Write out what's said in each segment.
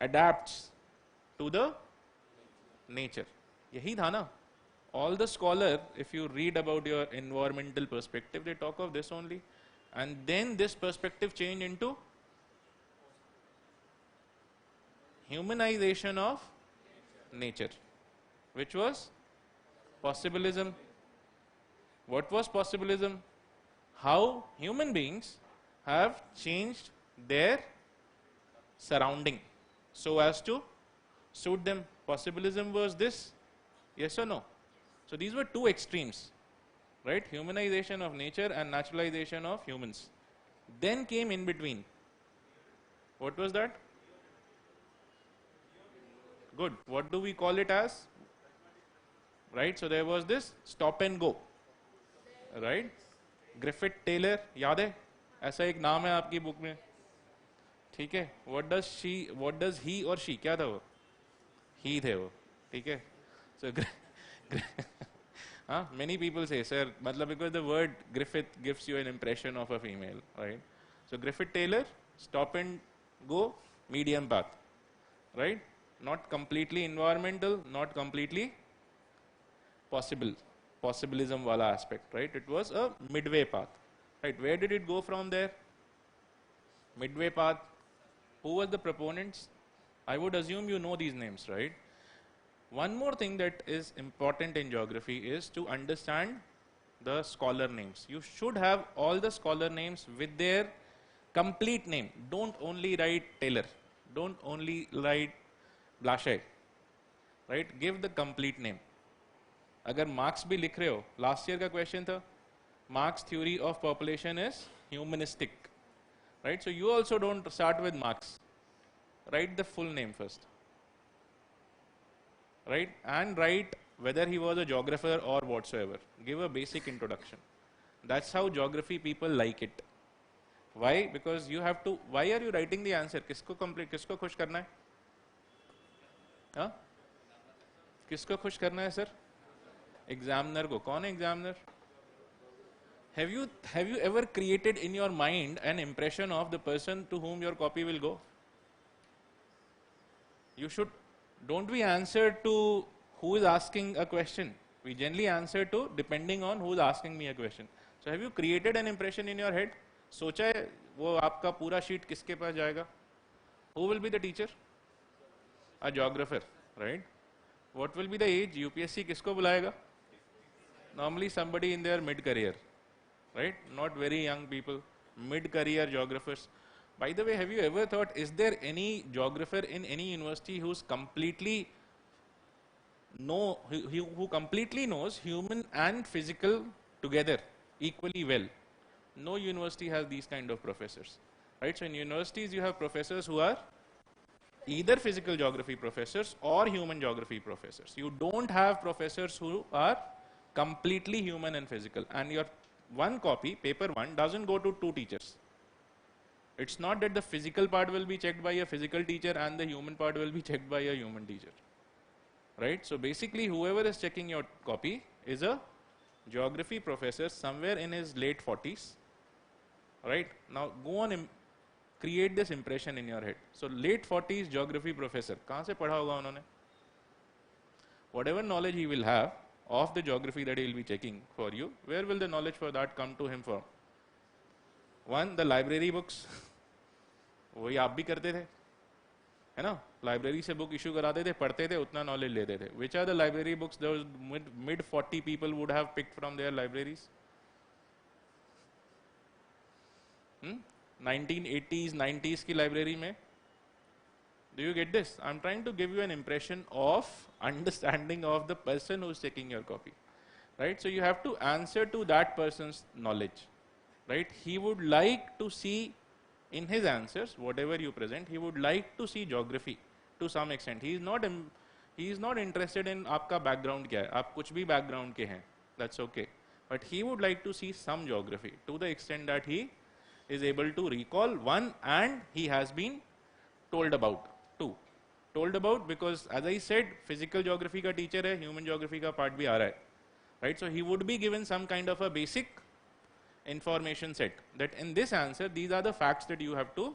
adapts to the nature. यही था ना. All the scholar, if you read about your environmental perspective, they talk of this only. And then this perspective changed into humanization of nature, which was possibilism. What was possibilism? How human beings have changed their surrounding so as to suit them. Possibilism was this, yes or no? So these were two extremes, right? Humanization of nature and naturalization of humans. Then came in between. What was that? Good. What do we call it as? Right? So there was this stop and go. Right? Griffith Taylor, याद है? ऐसा एक नाम है आपकी book में. ठीक है? What does he or she? क्या था वो? He थे वो. ठीक है? So many people say, sir, मतलब because the word Griffith gives you an impression of a female, right? So Griffith Taylor, stop and go, medium path, right? Not completely environmental, not completely possibilism wala aspect, right? It was a midway path, right? Where did it go from there? Midway path. Who were the proponents? I would assume you know these names, right? One more thing that is important in geography is to understand the scholar names. You should have all the scholar names with their complete name. Don't only write Taylor. Don't only write Blaschet, right? Give the complete name. अगर marks भी लिख रहे हो, last year का question था, marks theory of population is humanistic, right? So you also don't start with marks, right the full name first, right? And write whether he was a geographer or whatsoever. Give a basic introduction. That's how geography people like it. Why? Because you have to. Why are you writing the answer? किसको complete? किसको खुश करना है? हाँ? किसको खुश करना है सर? Examiner को. कौन है examiner? Have you ever created in your mind an impression of the person to whom your copy will go? You should. Don't we answer to who is asking a question? We generally answer to depending on who is asking me a question. So have you created an impression in your head? सोचा है वो आपका पूरा sheet किसके पास जाएगा? Who will be the teacher? A geographer, right? What will be the age? UPSC किसको बुलाएगा? Normally somebody in their mid-career, right? Not very young people, mid-career geographers. By the way, have you ever thought, is there any geographer in any university who's completely who completely knows human and physical together equally well? No university has these kind of professors, right? So in universities you have professors who are either physical geography professors or human geography professors. You don't have professors who are completely human and physical, and your one copy, paper one, doesn't go to two teachers. It's not that the physical part will be checked by a physical teacher and the human part will be checked by a human teacher, right? So basically whoever is checking your copy is a geography professor somewhere in his late 40s, right? Now go on, create this impression in your head. So late 40s geography professor, कहाँ से पढ़ा होगा उन्होंने? Whatever knowledge he will have of the geography that he will be checking for you, where will the knowledge for that come to him from? One, the library books. वही आप भी करते थे, है ना? लाइब्रेरी से बुक इशू कराते थे, पढ़ते थे, उतना नॉलेज लेते थे. Which are the library books those mid 40 people would have picked from their libraries? 1980s, 90s की library में. Do you get this? I'm trying to give you an impression of understanding of the person who's checking your copy, right? So you have to answer to that person's knowledge, right? He would like to see in his answers, whatever you present, he would like to see geography to some extent. He is not interested in आपका background क्या है. आप कुछ भी background के हैं, that's okay. But he would like to see some geography to the extent that he is able to recall one, and he has been told about two. Told about because, as I said, physical geography का teacher है, human geography का part भी आ रहा है, right? So he would be given some kind of a basic information set that in this answer these are the facts that you have to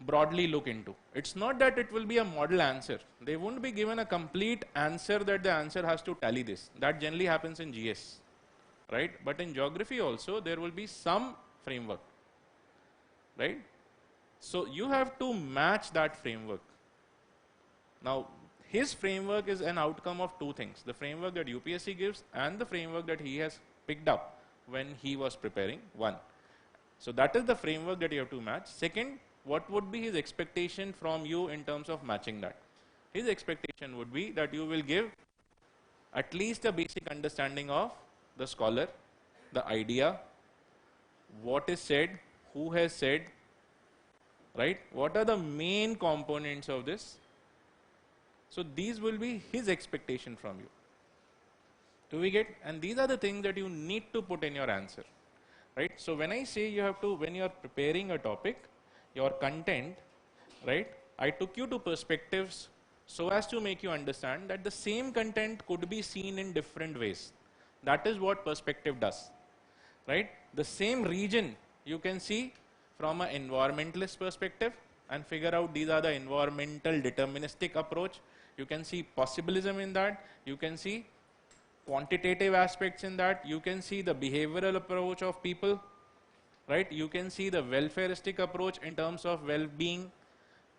broadly look into. It's not that it will be a model answer. They won't be given a complete answer that the answer has to tally this. That generally happens in GS, right? But in geography also, there will be some framework, right? So you have to match that framework. Now, his framework is an outcome of two things: the framework that UPSC gives and the framework that he has picked up when he was preparing. One. So that is the framework that you have to match. Second, what would be his expectation from you in terms of matching that? His expectation would be that you will give at least a basic understanding of the scholar, the idea, what is said, who has said, right? What are the main components of this? So these will be his expectation from you. Do we get? And these are the things that you need to put in your answer, right? So when I say you have to, when you are preparing a topic, your content, right? I took you to perspectives so as to make you understand that the same content could be seen in different ways. That is what perspective does, right? The same region you can see from an environmentalist perspective and figure out these are the environmental deterministic approach. You can see possibilism in that. You can see quantitative aspects in that. You can see the behavioral approach of people, right? You can see the welfareistic approach in terms of well-being,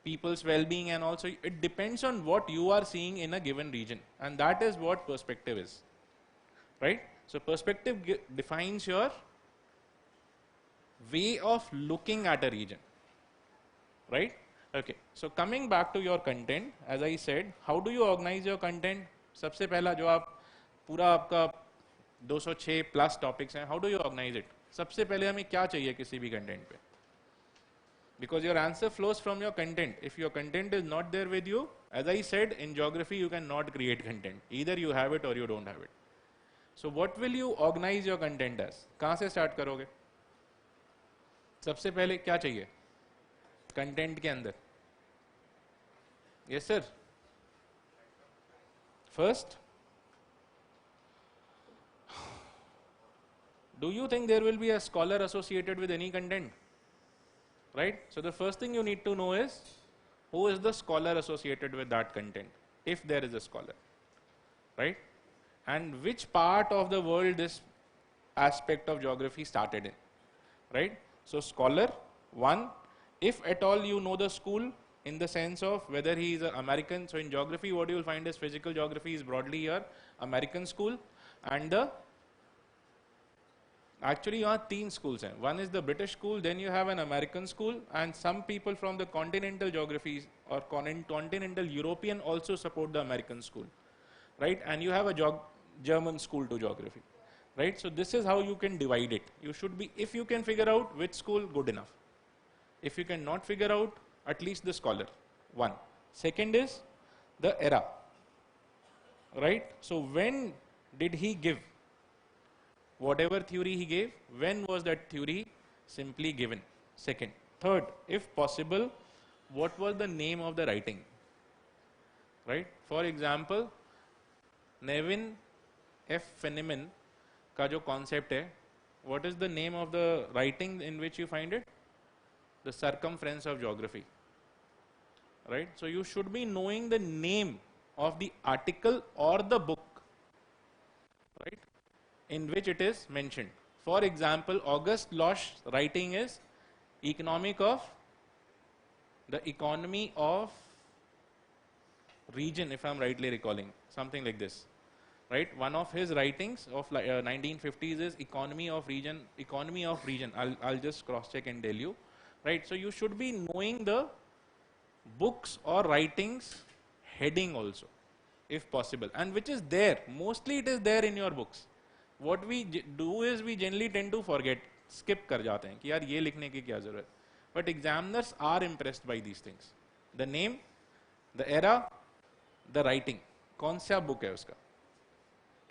people's well-being, and also it depends on what you are seeing in a given region, and that is what perspective is, right? So perspective defines your way of looking at a region, right? Okay, so coming back to your content, as I said, how do you organize your content? सबसे पहला जो आप पूरा आपका 206 plus topics हैं, how do you organise इट? सबसे पहले हमें क्या चाहिए किसी भी कंटेंट पे? Because your answer flows from your content. If your content is not there with you, as I said, in geography you cannot create content. Either you have it or you don't have it. So what will you organize your content as? कहाँ से start करोगे? सबसे पहले क्या चाहिए content के अंदर? Yes sir. First, do you think there will be a scholar associated with any content? Right? So the first thing you need to know is who is the scholar associated with that content, if there is a scholar, right? And which part of the world this aspect of geography started in, right? So scholar, one, if at all you know the school in the sense of whether he is an American. So in geography, what you will find is physical geography is broadly your American school, and the actually यहाँ तीन schools हैं. One is the British school, then you have an American school, and some people from the continental geographies or continental European also support the American school, right? And you have a German school to geography, right? So this is how you can divide it. You should be, if you can figure out which school, good enough. If you cannot figure out, at least the scholar, one. Second is the era, right? So when did he give? Whatever theory he gave, when was that theory simply given? Second. Third, if possible, what was the name of the writing? Right? For example, Nevin F. Feynman का जो concept है, what is the name of the writing in which you find it? The circumference of geography. Right? So you should be knowing the name of the article or the book, right, in which it is mentioned. For example, August Losch's writing is Economic of the Economy of Region, if I'm rightly recalling, something like this, right? One of his writings of 1950s is Economy of Region. I'll just cross check and tell you, right? So you should be knowing the books or writings heading also, if possible, and which is there. Mostly it is there in your books. What we do is we generally tend to forget, skip कर जाते हैं कि यार ये लिखने की क्या जरूरत. But examiners are impressed by these things. The name, the era, the writing. कौन सा book है उसका?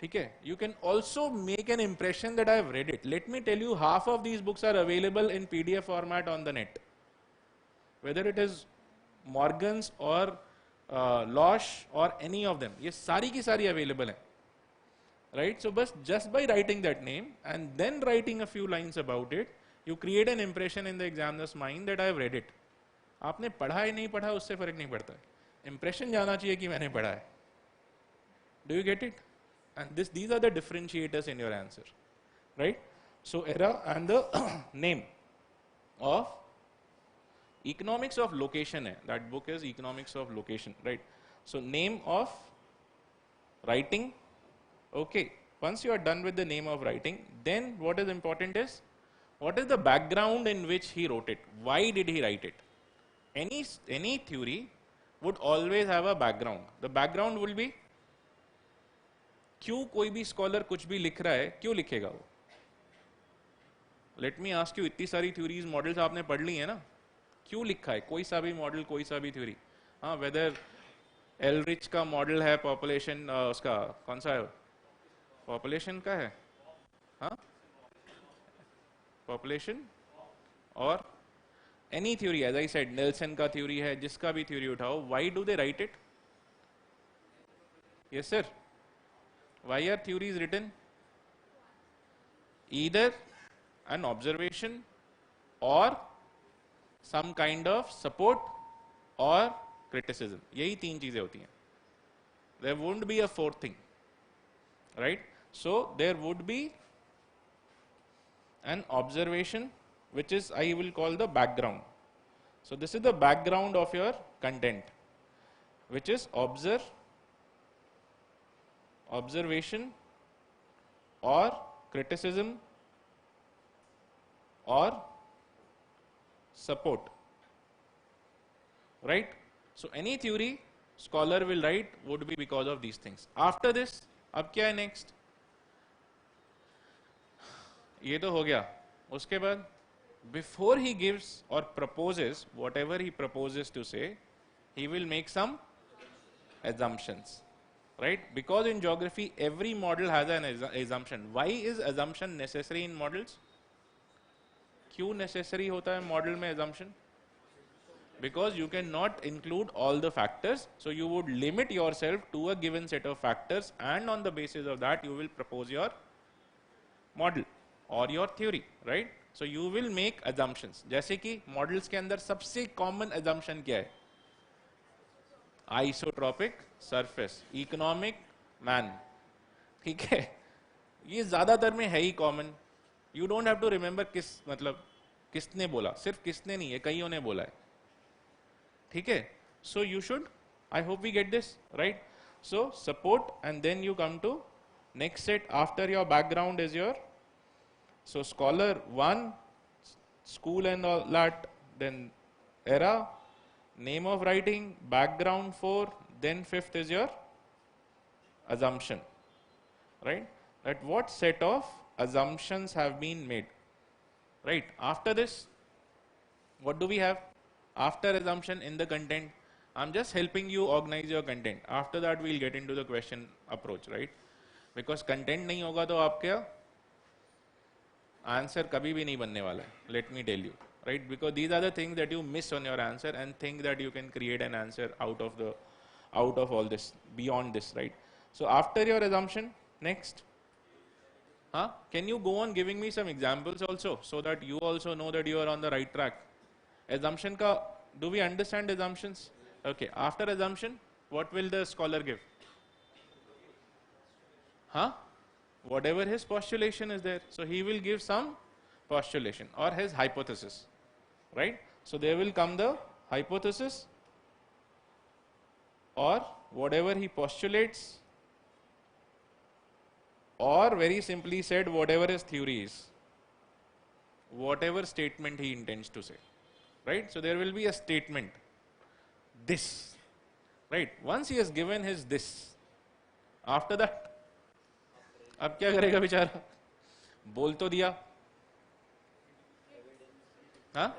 ठीक है? You can also make an impression that I have read it. Let me tell you, half of these books are available in PDF format on the net. Whether it is Morgan's or Losch or any of them, ये सारी की सारी available हैं. Right? So just by writing that name and then writing a few lines about it, you create an impression in the examiner's mind that I have read it. आपने पढ़ा है नहीं पढ़ा उससे फर्क नहीं पड़ता है, इंप्रेशन जाना चाहिए कि मैंने पढ़ा है. Do you get it? And these are the differentiators in your answer, right? So era and the name of economics of location hai. That book is economics of location, right? So name of writing. Okay, once you are done with the name of writing, then what is important is what is the background in which he wrote it? Why did he write it? Any theory would always have a background. The background will be क्यों कोई भी scholar कुछ भी लिख रहा है, क्यों लिखेगा वो? लेट मी आस्क यू, इतनी सारी थ्योरीज मॉडल्स आपने पढ़ ली है ना, क्यों लिखा है कोई सा भी मॉडल, कोई सा भी थ्योरी? हाँ, वेदर एलरिच का मॉडल है पॉपुलेशन, उसका कौन सा है, पॉपुलेशन का है, हाँ, पॉपुलेशन, और any theory, as I said Nelson का थ्योरी है, जिसका भी थ्योरी उठाओ, why do they write it? Yes sir, why are theories written? Either an observation or some kind of support or criticism. यही तीन चीजें होती हैं. There won't be a fourth thing, right? So there would be an observation, which is I will call the background. So this is the background of your content, which is observation or criticism or support, right? So any theory scholar will write would be because of these things. After this, अब क्या है next? ये तो हो गया. उसके बाद before he gives or proposes whatever he proposes to say, he will make some assumptions. Right? Because in geography, every model has an assumption. Why is assumption necessary in models? क्यों necessary होता है model में assumption? Because you cannot include all the factors, so you would limit yourself to a given set of factors, and on the basis of that, you will propose your model or your theory, right? So you will make assumptions. जैसे कि models के अंदर सबसे common assumption क्या है? Isotropic surface, economic man, ठीक है, ये ज्यादातर में है ही common. You don't have to remember किस, मतलब किसने बोला, सिर्फ किसने नहीं है, कईयों ने बोला है, ठीक है. So you should, I hope we get this, right? So support, and then you come to next set after your background is your, so scholar 1, school and all that, then era, name of writing, background 4, then 5th is your assumption, right? That what set of assumptions have been made, right? After this, what do we have after assumption in the content? I'm just helping you organize your content. After that we'll get into the question approach, right? Because content नहीं होगा तो आपका answer कभी भी नहीं बनने वाला है, let me tell you. Right? Because these are the things that you miss on your answer and think that you can create an answer out of all this, beyond this, right? So after your assumption, next, can you go on giving me some examples also, so that you also know that you are on the right track? Assumption ka, do we understand assumptions? Okay, after assumption, what will the scholar give? Whatever his postulation is there, so he will give some postulation or his hypothesis, right? So there will come the hypothesis or whatever he postulates, or very simply said, whatever his theory is, whatever statement he intends to say, right? So there will be a statement, this, right? Once he has given his this, after that, अब क्या करेगा बेचारा? बोल तो दिया, हाँ?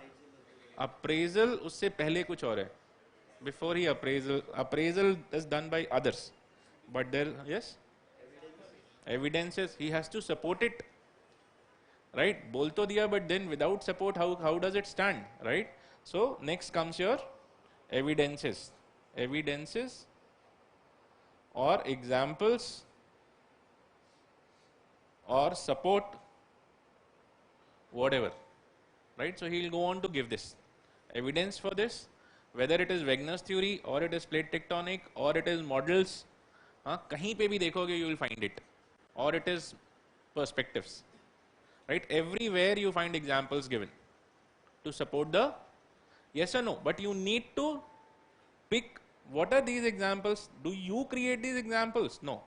Appraisal उससे पहले कुछ और है. Before he appraisal is done by others, but there, yes, evidences, he has to support it, right? बोल तो दिया, but then without support, how does it stand, right? So next comes your evidences or examples or support, whatever, right? So he will go on to give this. evidence for this, whether it is Wegener's theory or it is plate tectonic or it is models, कहीं पे भी देखोगे you will find it, or it is perspectives, right? Everywhere you find examples given to support the yes or no, but you need to pick what are these examples. Do you create these examples? No.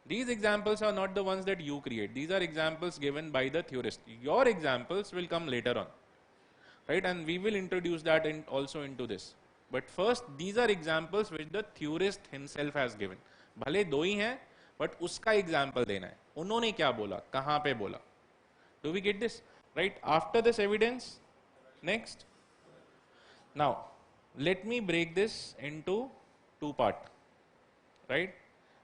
These examples are not the ones that you create. These are examples given by the theorist. Your examples will come later on, right? And we will introduce that in also into this. But first, these are examples which the theorist himself has given. भले दो ही हैं, but उसका example देना है. उन्होंने क्या बोला, कहाँ पे बोला? Do we get this? Right? After this evidence, next. Now, let me break this into two parts, right?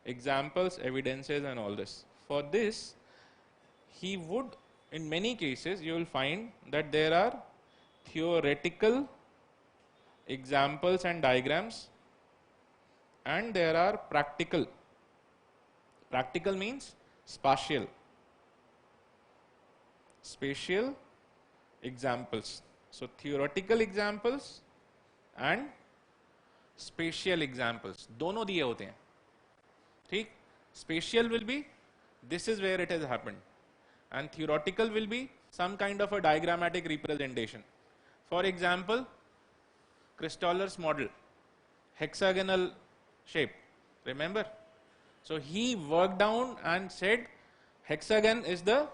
Examples, evidences, and all this. For this, he would, in many cases, you will find that there are theoretical examples and diagrams, and there are practical. Practical means spatial examples. So theoretical examples and spatial examples, दोनों दिए होते हैं, ठीक? Spatial will be this is where it has happened, and theoretical will be some kind of a diagrammatic representation. For example, Christoller's model, hexagonal shape, remember? So he worked down and said hexagon is the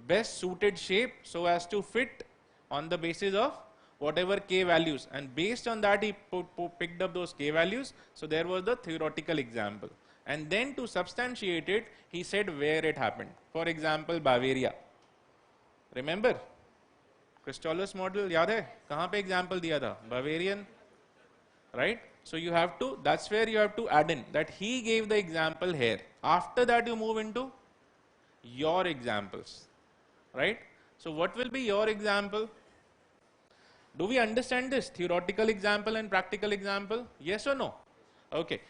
best suited shape so as to fit on the basis of whatever k values, and based on that he picked up those k values. So there was the theoretical example, and then to substantiate it he said where it happened. For example, Bavaria, remember Christoller's model, याद है कहाँ पे example दिया था? Bavarian, right? So you have to, that's where you have to add in that he gave the example here. After that you move into your examples, right? So what will be your example? Do we understand this? Theoretical example and practical example? Yes or no? Okay.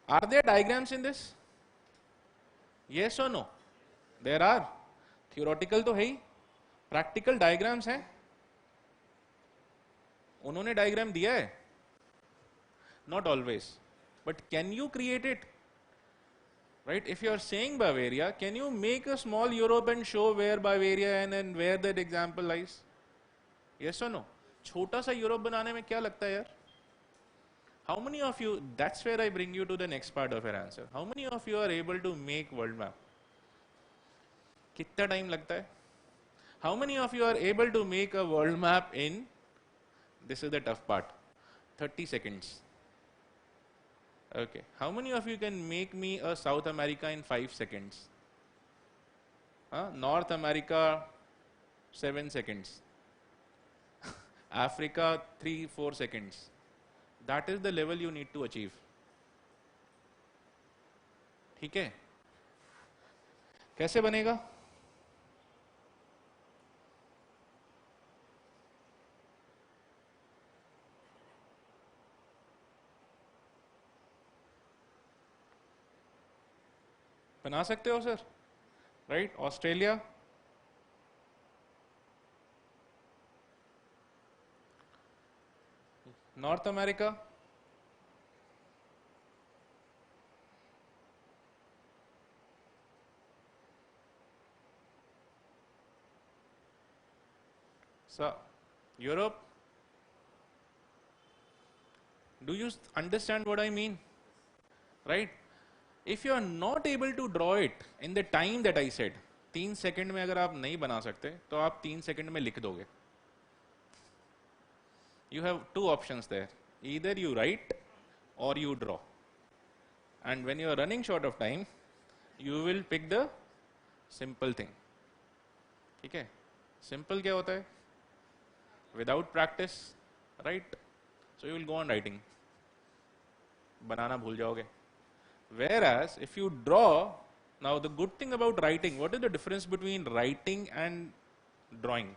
Are there diagrams in this? Yes or no? There are. Theoretical तो है ही, practical diagrams हैं. उन्होंने diagram दिया है? Not always. But can you create it? Right? If you are saying Bavaria, can you make a small Europe and show where Bavaria and where that example lies? Yes or no? छोटा सा Europe बनाने में क्या लगता है यार? How many of you, that's where I bring you to the next part of your answer. How many of you are able to make world map? कितना time लगता है? How many of you are able to make a world map in, this is the tough part, 30 seconds? Okay. How many of you can make me a South America in 5 seconds? North America, 7 seconds. Africa, 3-4 seconds. That is the level you need to achieve. ठीक है? कैसे बनेगा? बना सकते हो sir? Right? Australia, North America, so Europe. Do you understand what I mean? Right? If you are not able to draw it in the time that I said, 3 second में अगर आप नहीं बना सकते तो आप 3 सेकंड में लिख दोगे. You have two options there. Either you write or you draw. And when you are running short of time, you will pick the simple thing. ठीक है? Simple क्या होता है? Without practice, right? So you will go on writing. बनाना भूल जाओगे. Whereas if you draw, now the good thing about writing, what is the difference between writing and drawing?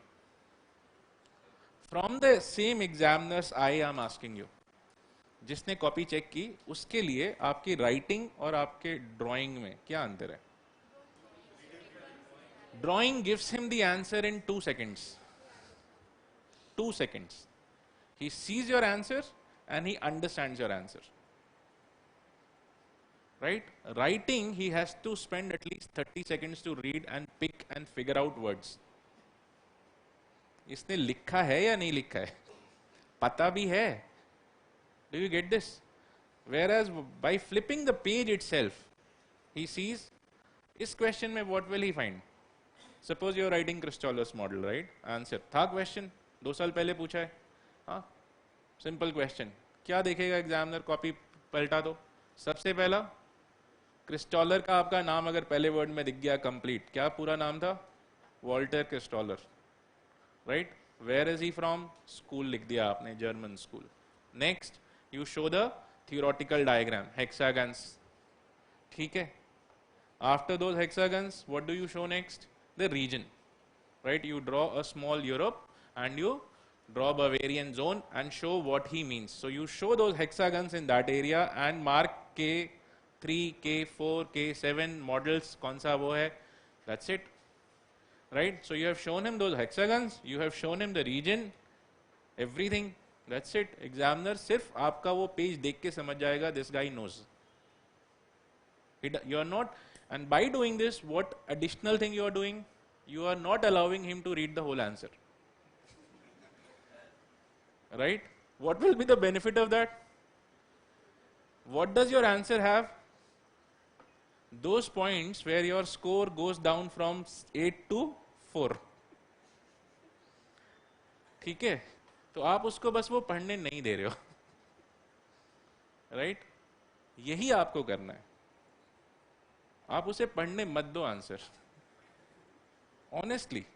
From the same examiners I am asking you, जिसने copy check की उसके लिए आपकी writing और आपके drawing में क्या अंतर है? Drawing gives him the answer in 2 seconds. 2 seconds. He sees your answer and he understands your answer. Right? Writing, he has to spend at least 30 seconds to read and pick and figure out words. इसने लिखा है या नहीं लिखा है, पता भी है. Do you get this? Whereas by flipping the page itself, he sees, इस question में what will he find? Suppose you are writing Kristoller's model, right? Answer था question, 2 साल पहले पूछा है. हाँ, simple question. क्या देखेगा एग्जामिनर? कॉपी पलटा दो. सबसे पहला क्रिस्टॉलर का आपका नाम अगर पहले वर्ड में दिख गया कंप्लीट, क्या पूरा नाम था? Walter Christaller, right? Where is he from? School लिख दिया आपने, German school. Next you show the theoretical diagram, hexagons. ठीक है. After those hexagons what do you show next? The region, right? You draw a small Europe and you draw Bavarian zone and show what he means. So you show those hexagons in that area and mark K3, K4, K7 models, kaun sa wo hai. That's it, right? So you have shown him those hexagons, you have shown him the region, everything. That's it. Examiner sirf aapka wo page dekh ke samajh jayega, this guy knows. You are not, and by doing this, what additional thing you are doing? You are not allowing him to read the whole answer. Right? What will be the benefit of that? What does your answer have? Those points where your score goes down from 8 to 4. ठीक है? तो आप उसको बस वो पढ़ने नहीं दे रहे हो. Right? यही आपको करना है. आप उसे पढ़ने मत दो answer. Honestly.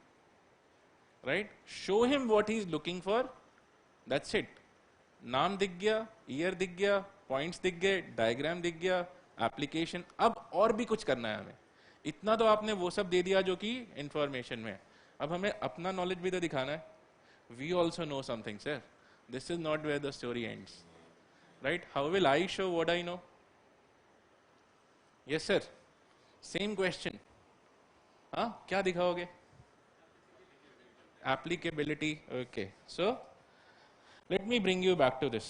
Right? Show him what he is looking for. That's it. नाम दिख गया, ईयर दिख गया, पॉइंट्स दिख गए, डायग्राम दिख गया, एप्लीकेशन. अब और भी कुछ करना है हमें. इतना तो आपने वो सब दे दिया जो कि इंफॉर्मेशन में है. अब हमें अपना नॉलेज भी तो दिखाना है. We also know something sir. This is not where the story ends, right? How will I show what I know? Yes sir, same question. हाँ, क्या दिखाओगे? Applicability. Okay, so let me bring you back to this.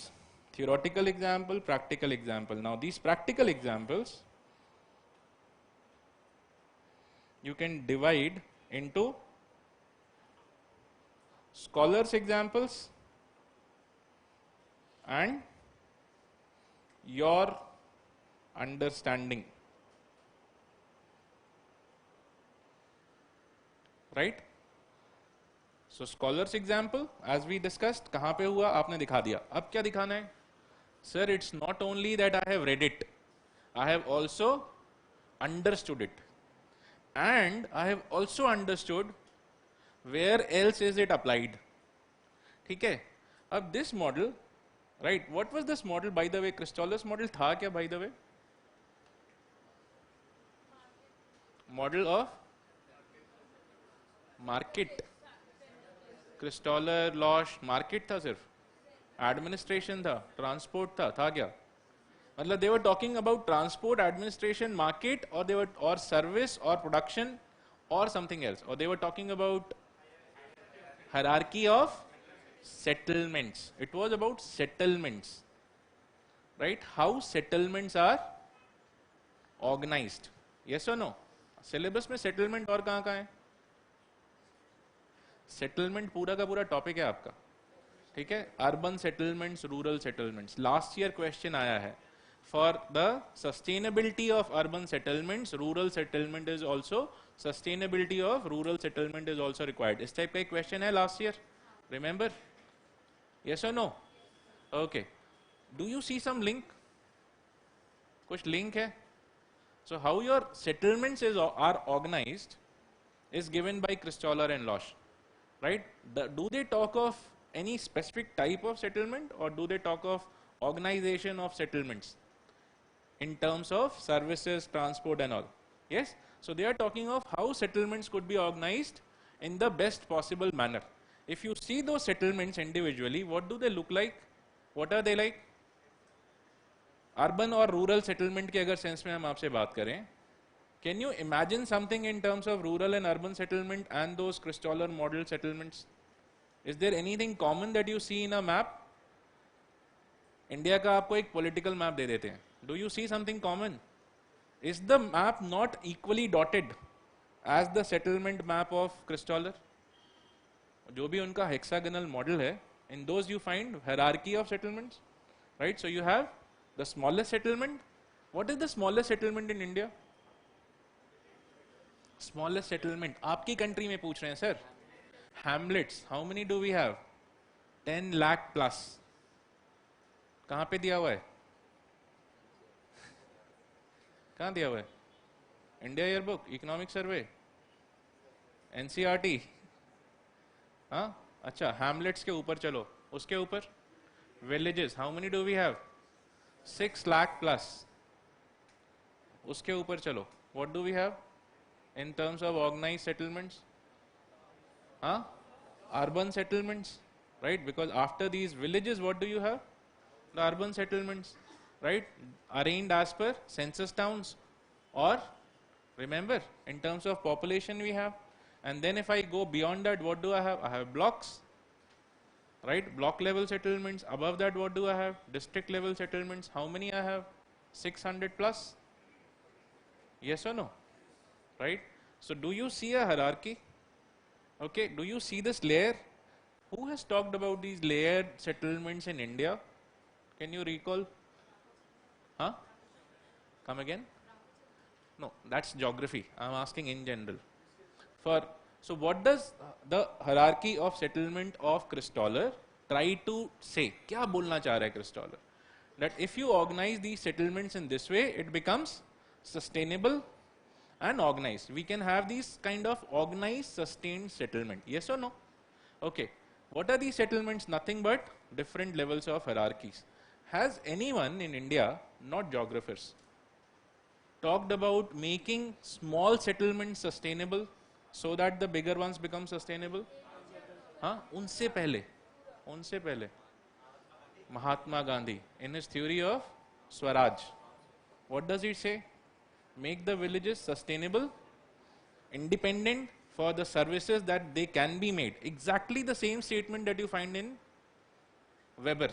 Theoretical example, practical example. Now these practical examples, you can divide into scholars examples and your understanding. Right? So scholars example, as we discussed, कहाँ पे हुआ आपने दिखा दिया. अब क्या दिखाना है? Sir, it's not only that I have read it, I have also understood it, and I have also understood where else is it applied. ठीक है? अब this model, right? What was this model, by the way? Kristoller's model था क्या, by the way? Model of market. Christaller, Losch, market था, सिर्फ administration था, transport था क्या? मतलब they were talking about transport, administration, market, और दे वर, और सर्विस, और प्रोडक्शन, और समथिंग एल्स, और they were talking about hierarchy of settlements. It was about settlements, right? How settlements are organised. Yes और नो? सिलेबस में settlement और कहाँ कहाँ है? सेटलमेंट पूरा का पूरा टॉपिक है आपका. ठीक है? Urban settlements, rural settlements. Last year question आया है. For the sustainability of urban settlements, rural settlement is also, sustainability of rural settlement is also required. इस टाइप का एक क्वेश्चन है लास्ट ईयर. रिमेंबर? यस और no? Okay. Do you see some link? कुछ link है? So how your settlements is are organised is given by Christaller and Losch. Right? Do they talk of any specific type of settlement, or do they talk of organization of settlements in terms of services, transport and all? Yes? So they are talking of how settlements could be organized in the best possible manner. If you see those settlements individually, what do they look like? What are they like? Urban और rural settlement के अगर sense में हम आपसे बात करें, can you imagine something in terms of rural and urban settlement and those Kristoller model settlements? Is there anything common that you see in a map? India का आपको एक पॉलिटिकल मैप दे देते हैं. Do you see something common? Is the map not equally dotted as the settlement map of Christaller? जो भी उनका hexagonal model है, in those you find hierarchy of settlements, right? So you have the smallest settlement. What is the smallest settlement in India? Smallest settlement आपकी country में पूछ रहे हैं sir. Hamlets, how many do we have? 10 lakh plus. कहाँ पे दिया हुआ है? कहाँ दिया हुआ है? India yearbook, economic survey, NCERT. हाँ, अच्छा, हैमलेट्स के ऊपर चलो, उसके ऊपर villages, how many do we have? 6 lakh plus. उसके ऊपर चलो, what do we have in terms of organise settlements? हाँ, urban settlements, right? Because after these villages what do you have? The urban settlements, right? Arranged as per census towns, और remember in terms of population we have. And then if I go beyond that, what do I have? I have blocks, right? Block level settlements. Above that, what do I have? District level settlements. How many I have? 600 plus. Yes or no? Right? So do you see a hierarchy? Okay, do you see this layer? Who has talked about these layered settlements in India? Can you recall? Huh? Come again? No, that's geography. I'm asking in general. So what does the hierarchy of settlement of Christoller try to say? क्या बोलना चाह रहा है Christoller? That if you organize these settlements in this way, it becomes sustainable and organized. We can have these kind of organized, sustained settlement. Yes or no? Okay. What are these settlements? Nothing but different levels of hierarchies. Has anyone in India, not geographers, talked about making small settlements sustainable so that the bigger ones become sustainable? हाँ, उनसे पहले Mahatma Gandhi, in his theory of Swaraj, what does he say? Make the villages sustainable, independent for the services that they can be made. Exactly the same statement that you find in Weber,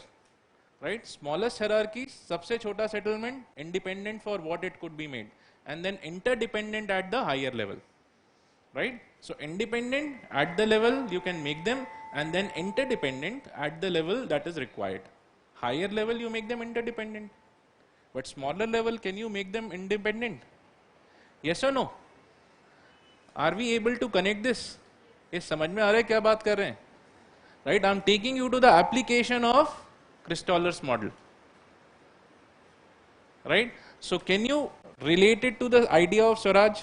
right? Smallest hierarchies, सबसे छोटा settlement, independent for what it could be made, and then interdependent at the higher level, right? So independent at the level you can make them, and then interdependent at the level that is required. Higher level you make them interdependent, but smaller level can you make them independent? Yes or no? Are we able to connect this? ये समझ में आ रहा है क्या बात कर रहे हैं? Right? I'm taking you to the application of Christoller's model. Right? So can you relate it to the idea of Swaraj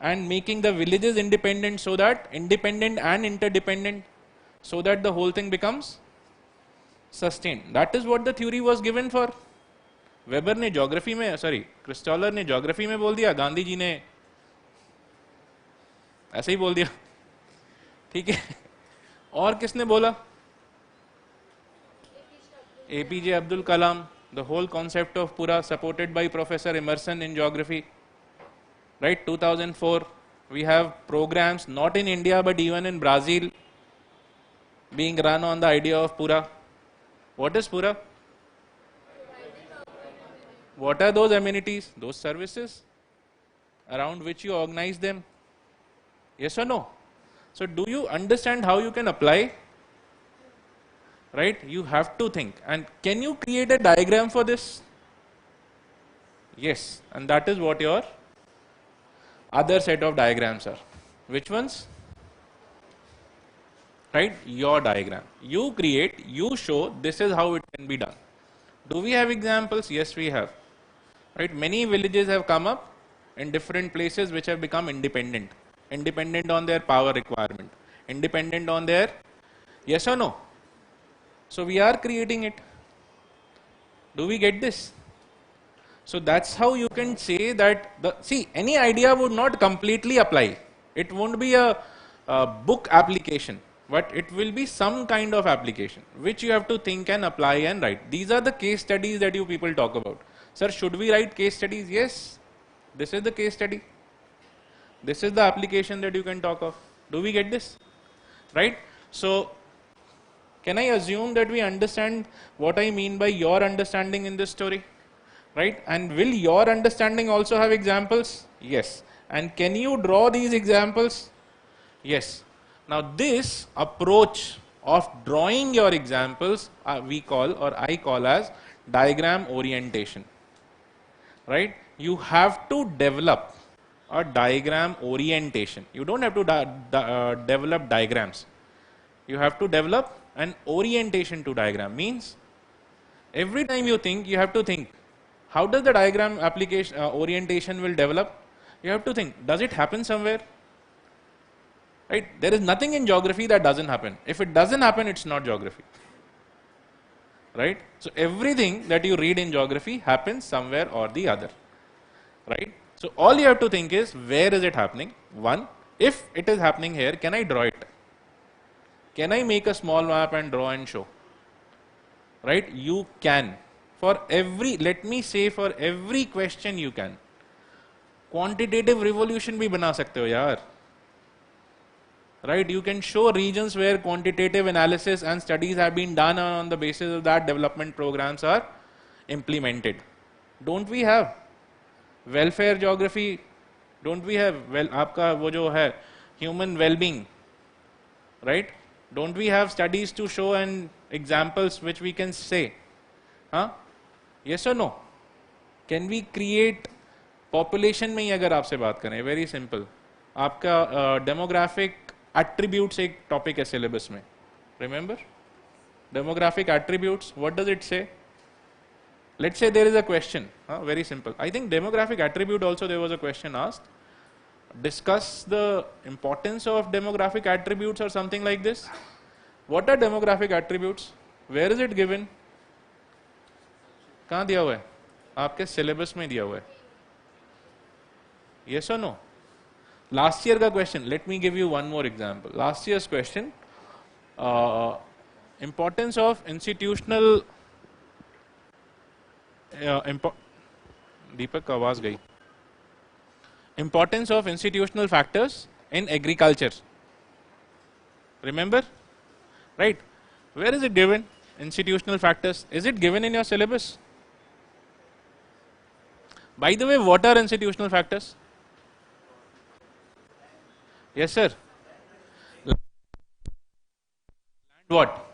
and making the villages independent, so that independent and interdependent, so that the whole thing becomes sustained? That is what the theory was given for. Weber ने geography में, sorry क्रिस्टॉलर ने geography में बोल दिया, गांधी जी ने ऐसे ही बोल दिया, ठीक है? और किसने बोला? APJ Abdul Kalam. The whole concept of पूरा supported by professor Emerson in geography, right? 2004 we have programs not in India but even in Brazil being run on the idea of Pura. What is Pura? What are those amenities? Those services around which you organize them. Yes or no? So do you understand how you can apply? Right? You have to think. And can you create a diagram for this? Yes. And that is what your other set of diagrams are. Which ones? Right? Your diagram. You create, you show, this is how it can be done. Do we have examples? Yes, we have. Right? Many villages have come up in different places which have become independent. Independent on their power requirement. Independent on their, yes or no? So we are creating it. Do we get this? So that's how you can say that, see, any idea would not completely apply. It won't be a book application, but it will be some kind of application which you have to think and apply and write. These are the case studies that you people talk about. Sir, should we write case studies? Yes. This is the case study. This is the application that you can talk of. Do we get this? Right? So Can I assume that we understand what I mean by your understanding in this story? Right? And will your understanding also have examples? Yes. And can you draw these examples? Yes. Now this approach of drawing your examples we call, or I call, as diagram orientation. Right? You have to develop a diagram orientation. You don't have to develop diagrams. You have to develop an orientation to diagram. Means every time you think, you have to think, how does the diagram application orientation will develop? You have to think, does it happen somewhere? Right? There is nothing in geography that doesn't happen. If it doesn't happen, it's not geography. Right? So everything that you read in geography happens somewhere or the other. Right? So all you have to think is, where is it happening? One, if it is happening here, can I draw it? Can I make a small map and draw and show? Right? You can. For every, let me say, for every question you can. Quantitative revolution भी बना सकते हो यार. Right? You can show regions where quantitative analysis and studies have been done, on the basis of that development programs are implemented. Don't we have welfare geography? Don't we have, well, आपका वो जो है human well-being, right? Don't we have studies to show and examples which we can say? Huh? Yes or no? Can we create population में ही अगर आपसे बात करें, very simple. आपका demographic attributes एक topic है syllabus में. Remember? Demographic attributes, what does it say? Let's say there is a question, very simple. I think demographic attribute also there was a question asked. Discuss the importance of demographic attributes or something like this. What are demographic attributes? Where is it given? कहाँ दिया हुआ है? आपके syllabus में दिया हुआ है. Yes or no? Last year का question. Let me give you one more example. Last year's question. Importance of institutional. दीपक का आवाज गई. Importance of institutional factors in agriculture. Remember? Right? Where is it given? Institutional factors. Is it given in your syllabus? By the way, what are institutional factors? Yes, sir. Land what?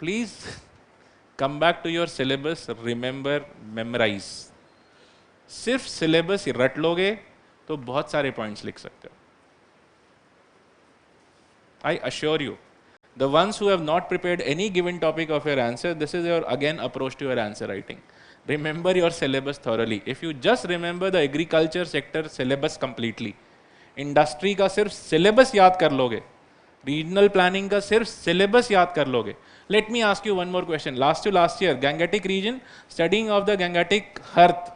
Please come back to your syllabus, remember, memorize. सिर्फ syllabus रट लोगे तो बहुत सारे points लिख सकते हो. I assure you, the ones who have not prepared any given topic of your answer, this is your again approach to your answer writing. Remember your syllabus thoroughly. If you just remember the agriculture sector syllabus completely, industry का सिर्फ syllabus याद कर लोगे, regional planning का सिर्फ syllabus याद कर लोगे. Let me ask you one more question. Last year, Gangetic region, studying of the Gangetic hearth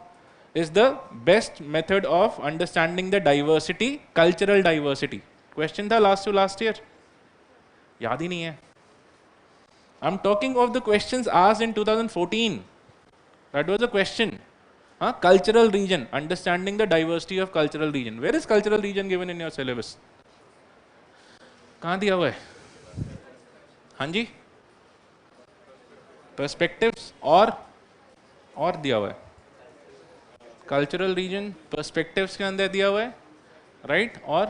is the best method of understanding the diversity, cultural diversity? Question था last year. याद ही नहीं है. I'm talking of the questions asked in 2014. That was a question. Cultural region, understanding the diversity of cultural region. Where is cultural region given in your syllabus? कहाँ दिया हुआ है? हाँ जी? Perspectives और दिया हुआ है. Cultural region, perspectives के अंदर दिया हुआ है, right? और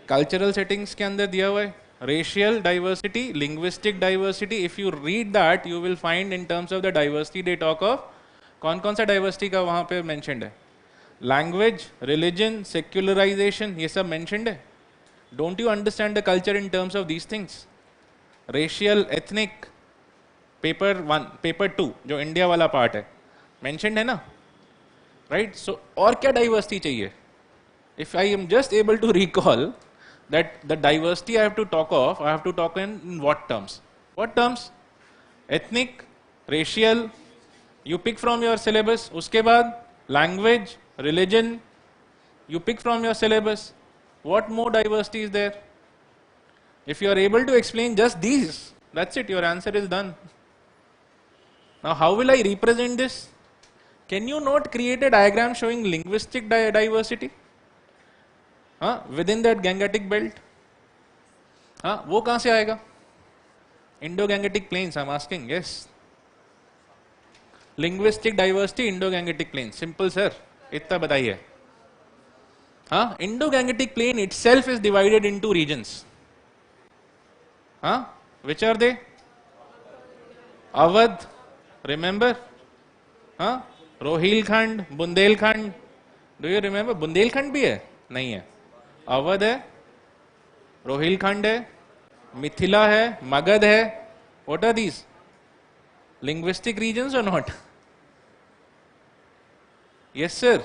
cultural settings के अंदर दिया हुआ है. Racial diversity, linguistic diversity. If you read that, you will find in terms of the diversity they talk of. कौन सा diversity का वहाँ पे mentioned है? Language, religion, secularization, ये सब mentioned है. Don't you understand the culture in terms of these things? Racial, ethnic, paper 1, paper 2, जो India वाला part है, mentioned है ना? Right? So, और क्या diversity चाहिए? If I am just able to recall that the diversity I have to talk of, I have to talk in what terms? What terms? Ethnic, racial, you pick from your syllabus. उसके बाद language, religion, you pick from your syllabus. What more diversity is there? If you are able to explain just these, that's it, your answer is done. Now how will I represent this? Can you not create a diagram showing linguistic diversity? Within that Gangetic belt? वो कहाँ से आएगा? Indo-Gangetic plains, I'm asking, yes. Linguistic diversity, Indo-Gangetic plains. Simple, sir. इतना बताइए. Indo-Gangetic plain itself is divided into regions. Which are they? Awadh, remember? Rohilkhand, Bundelkhand. Do you remember? Bundelkhand भी है? नहीं है. अवध है, रोहिलखंड है, मिथिला है, मगध है. What are these? Linguistic regions or not? Yes, sir.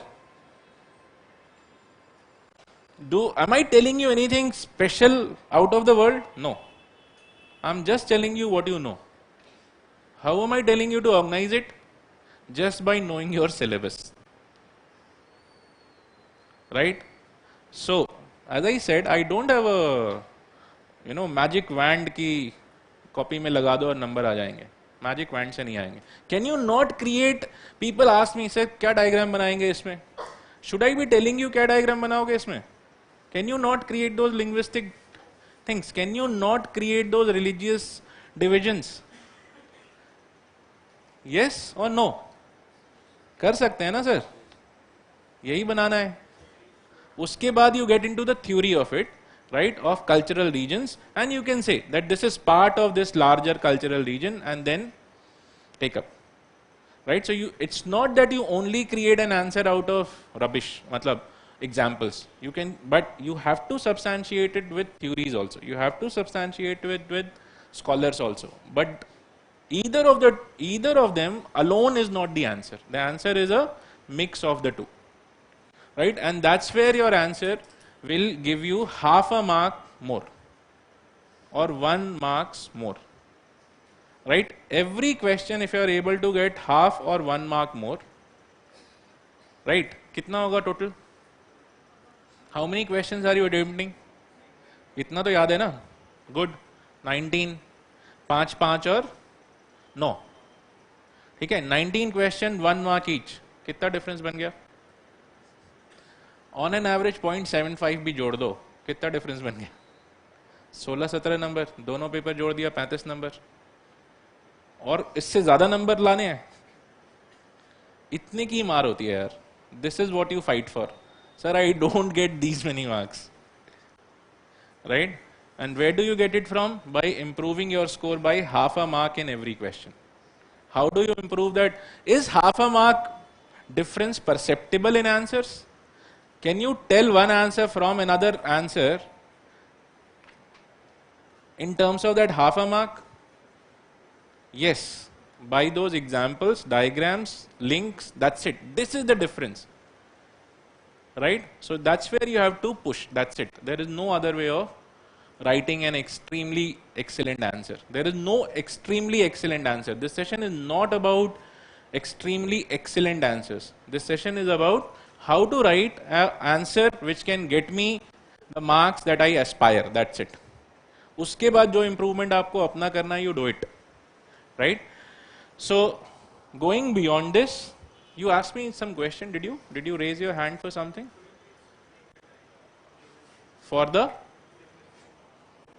Am I telling you anything special out of the world? No. I'm just telling you what you know. How am I telling you to organize it? Just by knowing your syllabus. Right? So, as I said, I don't have a magic wand की copy में लगा दो और number आ जाएंगे. Magic wand से नहीं आएंगे. Can you not create? People ask me, sir, क्या diagram बनाएंगे इसमें? Should I be telling you क्या diagram बनाओगे इसमें? Can you not create those linguistic things? Can you not create those religious divisions? Yes or no? कर सकते हैं ना सर? यही बनाना है. उसके बाद you get into the theory of it, right, of cultural regions, and you can say that this is part of this larger cultural region, and then take up, right? So it's not that you only create an answer out of rubbish, matlab examples. You can, but you have to substantiate it with theories also. You have to substantiate it with scholars also. But either of them alone is not the answer. The answer is a mix of the two. Right? And that's where your answer will give you half a mark more or 1 marks more. Right? Every question, if you are able to get half or 1 mark more, right? कितना होगा total? How many questions are you attempting? इतना तो याद है ना? Good. 19. 5 और 9. ठीक है? 19 question, 1 mark each. कितना difference बन गया? On an average 0.75 भी जोड़ दो, कितना डिफरेंस बन गया? 16-17 नंबर, दोनों पेपर जोड़ दिया 35 नंबर. और इससे ज्यादा नंबर लाने हैं, इतने की मार होती है यार. This is what you fight for. Sir, I don't get these many marks, right? And where do you get it from? By improving your score by half a mark in every question. How do you improve that? Is half a mark difference perceptible in answers? Can you tell one answer from another answer in terms of that half a mark? Yes. By those examples, diagrams, links, that's it. This is the difference. Right? So that's where you have to push. That's it. There is no other way of writing an extremely excellent answer. There is no extremely excellent answer. This session is not about extremely excellent answers. This session is about how to write an answer which can get me the marks that I aspire. That's it. उसके बाद जो improvement आपको अपना करना है, you do it, right? So, going beyond this, you asked me some question. Did you? Did you raise your hand for something? For the?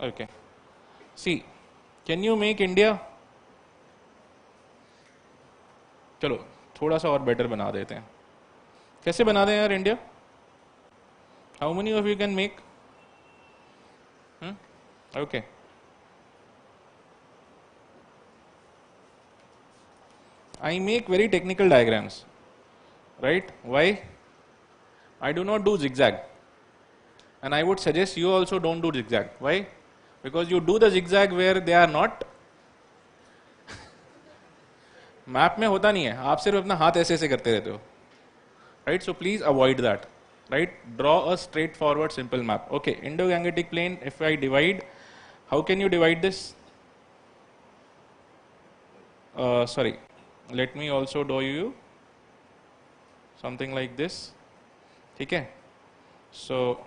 Okay. See, can you make India? चलो थोड़ा सा और better बना देते हैं. कैसे बना दें यार India? How many of you can make? Okay. I make very technical diagrams, right? Why? I do not do zigzag, and I would suggest you also don't do zigzag. Why? Because you do the zigzag where they are not. Map में होता नहीं है, आप सिर्फ अपना हाथ ऐसे ऐसे करते रहते हो, right? So please avoid that, right? Draw a straightforward simple map. Okay, Indo-Gangetic Plain. If I divide, how can you divide this? Sorry, let me also draw you something like this. ठीक है? So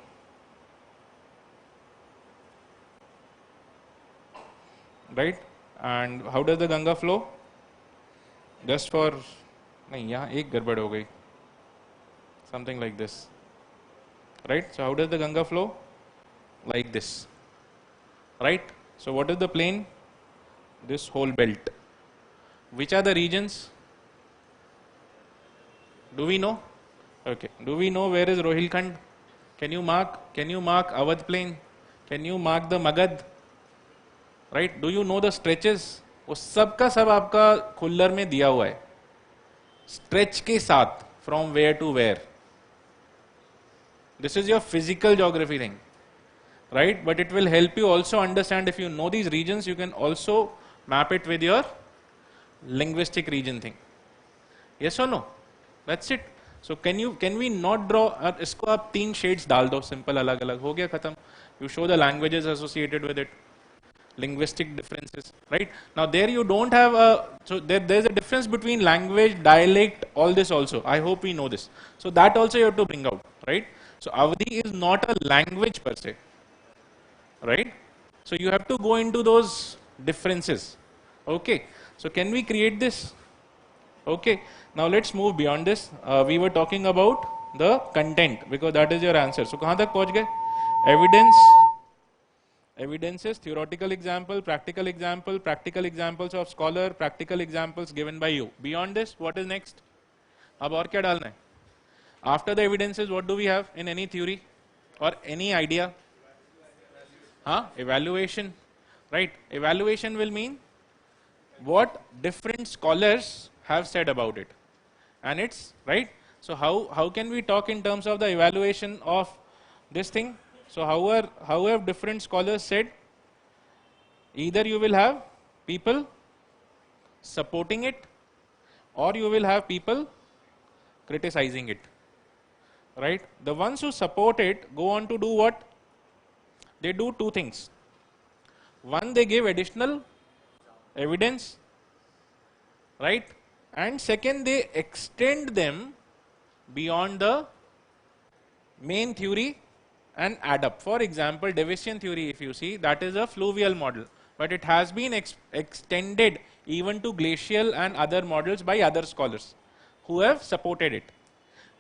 right, and how does the Ganga flow? Just for नहीं यहाँ एक गड़बड़ हो गई. Something like this, right? So how does the Ganga flow? Like this, right? So what is the plain? This whole belt. Which are the regions? Do we know? Okay. Do we know where is Rohilkhand? Can you mark? Can you mark Awadh plain? Can you mark the Magad? Right? Do you know the stretches? वो सब का सब आपका खुल्लर में दिया हुआ है. Stretch के साथ from where to where. This is your physical geography thing, right? But it will help you also understand, if you know these regions, you can also map it with your linguistic region thing. Yes or no? That's it. So can we not draw? इसको आप 3 shades डाल दो, simple अलग अलग हो गया खत्म. You show the languages associated with it, linguistic differences, right? Now there you don't have so there's a difference between language, dialect, all this also. I hope we know this. So that also you have to bring out, right? So Awadhi is not a language per se, right? So you have to go into those differences. Okay. So can we create this? Okay. Now let's move beyond this. We were talking about the content because that is your answer. So कहाँ तक पहुँच गए? Evidences, theoretical example, practical examples of scholar, practical examples given by you. Beyond this, what is next? अब और क्या डालना है? After the evidences, what do we have in any theory or any idea? Evaluation, right? Evaluation will mean what different scholars have said about it, and it's right. So how can we talk in terms of the evaluation of this thing? So how have different scholars said? Either you will have people supporting it, or you will have people criticizing it, right? The ones who support it go on to do what? They do 2 things. One, they give additional evidence, right? And second, they extend them beyond the main theory and add up. For example, Daviscian theory, if you see, that is a fluvial model, but it has been extended even to glacial and other models by other scholars who have supported it,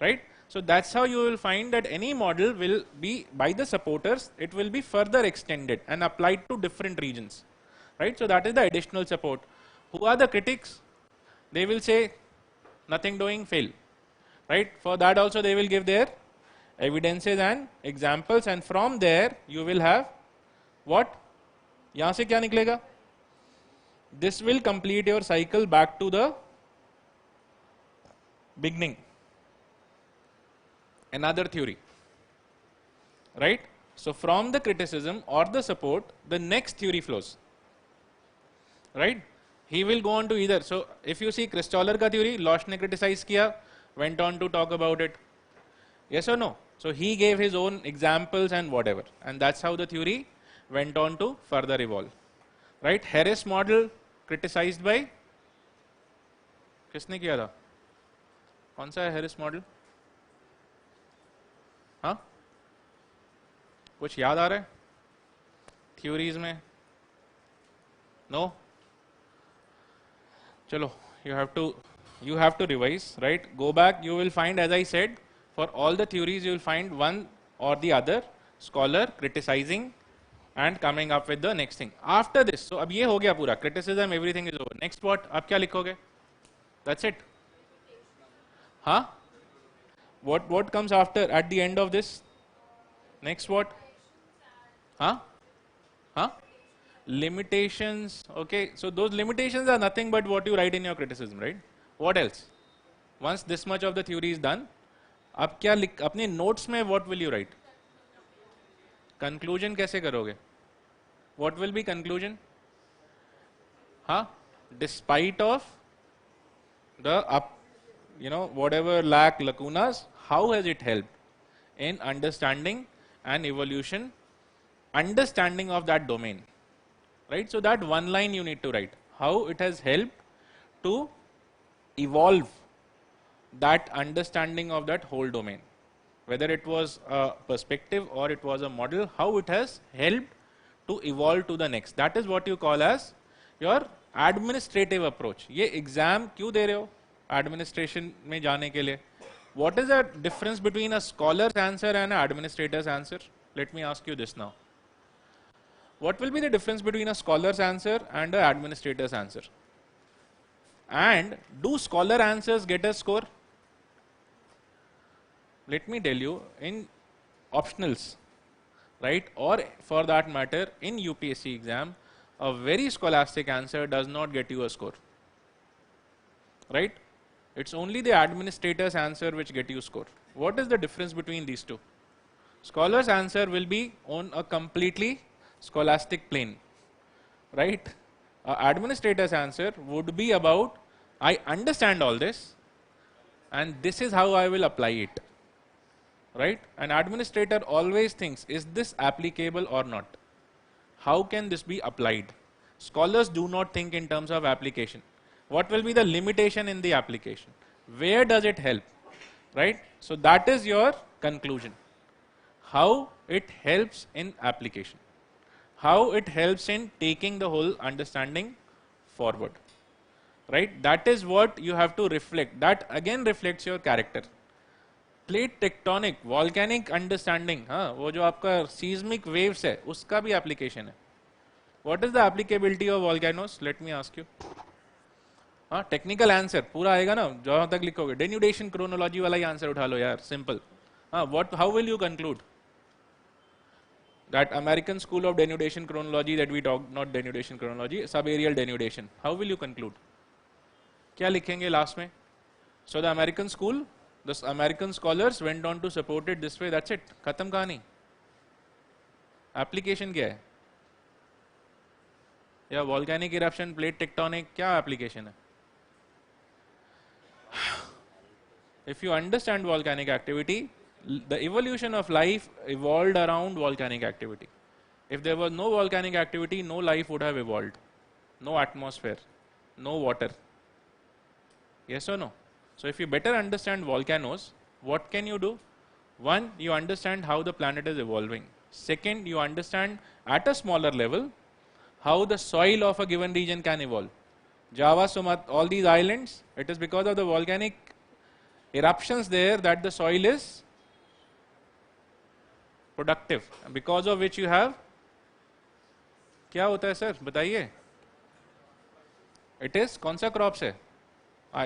right? So that's how you will find that any model will be, by the supporters, it will be further extended and applied to different regions, right? So that is the additional support. Who are the critics? They will say nothing doing, fail, right? For that also they will give their evidences and examples, and from there you will have what? यहाँ से क्या निकलेगा? This will complete your cycle back to the beginning. Another theory, right? So from the criticism or the support, the next theory flows, right? He will go on to either. So if you see Christoller का theory, Losch ने criticize किया, went on to talk about it. Yes or no? So he gave his own examples and whatever, and that's how the theory went on to further evolve, right? Harris model criticized by किसने किया था? कौन सा है Harris model? हाँ, कुछ याद आ रहा है थ्योरीज में? नो? चलो, you have to revise, right? Go back, you will find, as I said, for all the theories you will find one or the other scholar criticizing and coming up with the next thing. After this, so अब ये हो गया पूरा, criticism, everything is over. Next what? आप क्या लिखोगे? That's it. हाँ? What comes after, at the end of this? Next what? Huh? Huh? Limitations. Okay, so those limitations are nothing but what you write in your criticism, right? What else? Once this much of the theory is done, आप क्या लिख अपने notes में what will you write? Conclusion कैसे करोगे? What will be conclusion? हाँ? Despite of the whatever lacunas, how has it helped in understanding and evolution, understanding of that domain, right? So that one line you need to write, how it has helped to evolve that understanding of that whole domain, whether it was a perspective or it was a model, how it has helped to evolve to the next. That is what you call as your administrative approach. ये exam क्यों दे रहे हो? Administration में जाने के लिए. What is the difference between a scholar's answer and an administrator's answer? Let me ask you this now. What will be the difference between a scholar's answer and an administrator's answer? And do scholar answers get a score? Let me tell you, in optionals, right, or for that matter in UPSC exam, a very scholastic answer does not get you a score, right? It's only the administrator's answer which get you score. What is the difference between these two? Scholar's answer will be on a completely scholastic plane, right? Administrator's answer would be about, I understand all this and this is how I will apply it, right? An administrator always thinks, is this applicable or not? How can this be applied? Scholars do not think in terms of application. What will be the limitation in the application? Where does it help, right? So that is your conclusion. How it helps in application. How it helps in taking the whole understanding forward, right? That is what you have to reflect. That again reflects your character. Plate tectonic, volcanic understanding, हाँ, वो जो आपका seismic waves है, उसका भी application है. What is the applicability of volcanoes? Let me ask you. हाँ, technical answer पूरा आएगा ना, जहाँ तक लिखोगे. Denudation chronology वाला ही answer उठा लो यार, simple. हाँ, how will you conclude? That American school of denudation chronology that we talked, not denudation chronology, subaerial denudation. How will you conclude? क्या लिखेंगे last में? So the American school, the American scholars went on to support it this way. That's it. खत्म कहानी. Application क्या है? या volcanic eruption, plate tectonic, क्या application है? If you understand volcanic activity, the evolution of life evolved around volcanic activity. If there was no volcanic activity, no life would have evolved. No atmosphere, no water. Yes or no? So if you better understand volcanoes, what can you do? One, you understand how the planet is evolving. Second, you understand at a smaller level how the soil of a given region can evolve. Java, Sumatra, all these islands, it is because of the volcanic eruptions there that the soil is productive, because of which you have, क्या होता है sir बताइए? It is कौन सा crops है?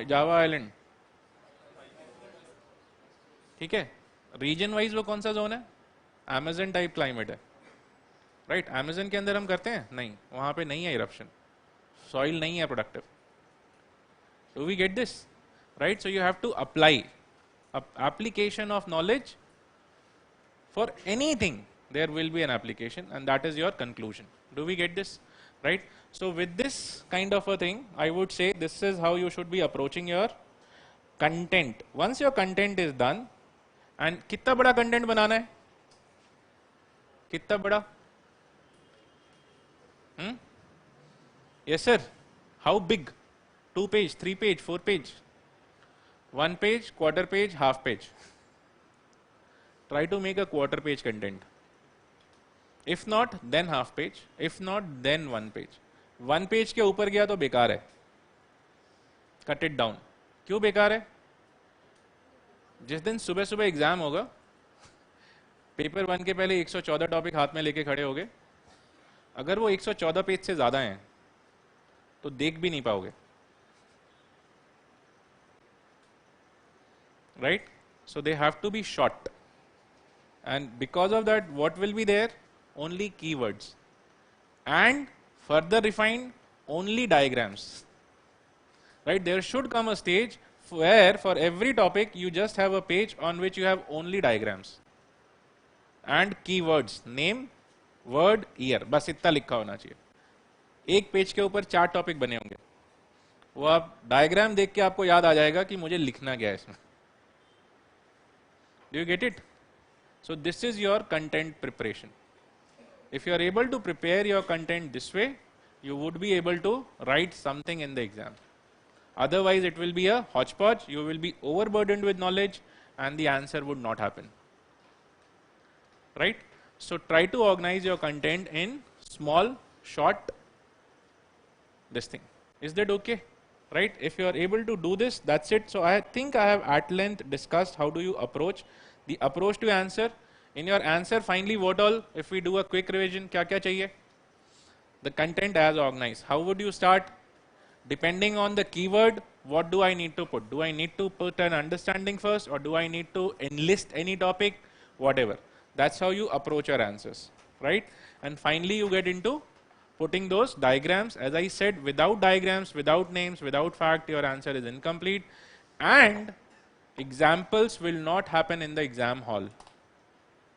Java island, ठीक है. Region wise वो कौन सा जोन है? अमेज़न टाइप क्लाइमेट है, राइट? अमेज़न के अंदर हम करते हैं नहीं, वहां पे नहीं है इरप्शन, सॉइल नहीं है productive. Do we get this, right? So you have to apply application of knowledge for anything. There will be an application, and that is your conclusion. Do we get this, right? So with this kind of a thing, I would say this is how you should be approaching your content. Once your content is done, and कितना बड़ा content बनाना है? कितना बड़ा? Yes sir. How big? 2 page, 3 page, 4 page, 1 page, quarter page, half page. Try to make a quarter page content. If not, then half page. If not, then 1 page. 1 page के ऊपर गया तो बेकार है. Cut it down. क्यों बेकार है? जिस दिन सुबह सुबह एग्जाम होगा, पेपर 1 के पहले 114 टॉपिक हाथ में लेके खड़े होगे. अगर वो 114 पेज से ज्यादा हैं, तो देख भी नहीं पाओगे. Right? So they have to be short. And because of that, what will be there? Only keywords. And further refined, only diagrams. Right? There should come a stage where for every topic you just have a page on which you have only diagrams. And keywords. Name, word, year. बस इतना लिखा होना चाहिए. एक page के ऊपर 4 topic बने होंगे. वो आप डायग्राम देख के आपको याद आ जाएगा कि मुझे लिखना क्या है इसमें. Do you get it? So this is your content preparation. If you are able to prepare your content this way, you would be able to write something in the exam. Otherwise, it will be a hodgepodge. You will be overburdened with knowledge, and the answer would not happen. Right? So try to organize your content in small, short. This thing. Is that okay? Right? If you are able to do this, that's it. So I think I have at length discussed how do you approach the approach to answer. In your answer, finally, what all? If we do a quick revision, क्या क्या चाहिए? The content as organized. How would you start? Depending on the keyword, what do I need to put? Do I need to put an understanding first, or do I need to enlist any topic? Whatever. That's how you approach your answers, right? And finally, you get into putting those diagrams. As I said, without diagrams, without names, without fact, your answer is incomplete. And examples will not happen in the exam hall.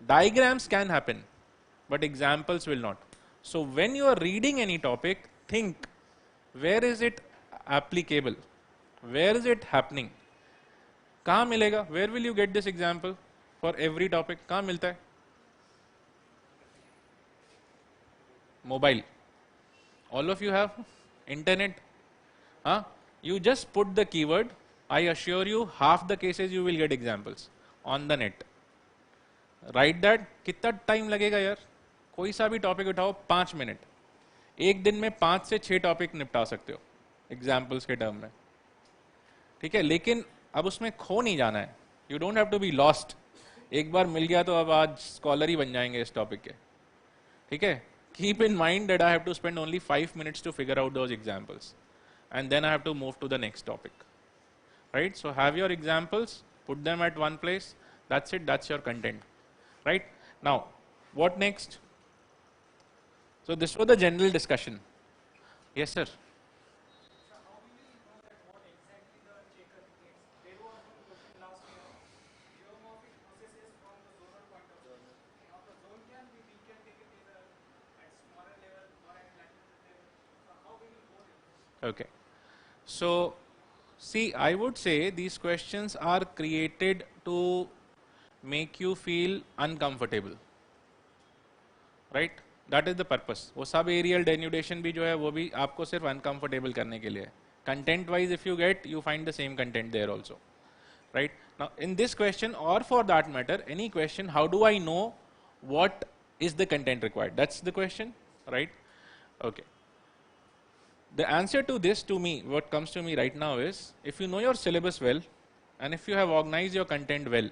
Diagrams can happen, but examples will not. So when you are reading any topic, think, where is it applicable? Where is it happening? कहाँ मिलेगा? Where will you get this example for every topic? कहाँ मिलता है? Mobile. All of you have internet. Huh? You just put the keyword. I assure you, half the cases you will get examples on the net. Write that. कितना time लगेगा यार? कोई सा भी topic उठाओ, 5 मिनट. एक दिन में 5 से 6 टॉपिक निपटा सकते हो एग्जाम्पल्स के टर्म में. ठीक है, लेकिन अब उसमें खो नहीं जाना है. You don't have to be lost. एक बार मिल गया तो अब आज स्कॉलर ही बन जाएंगे इस टॉपिक के. ठीक है, keep in mind that I have to spend only 5 minutes to figure out those examples, and then I have to move to the next topic. Right? So have your examples, put them at one place. That's it. That's your content. Right? Now, what next? So this was the general discussion. Yes, sir. Okay. So, see, I would say these questions are created to make you feel uncomfortable. Right? That is the purpose. वो सब aerial denudation भी जो है वो भी आपको सिर्फ uncomfortable करने के लिए है. Content wise, if you get, you find the same content there also. Right? Now, in this question, or for that matter, any question, how do I know what is the content required? That's the question, right? Okay. The answer to this, to me, what comes to me right now is, if you know your syllabus well, and if you have organized your content well,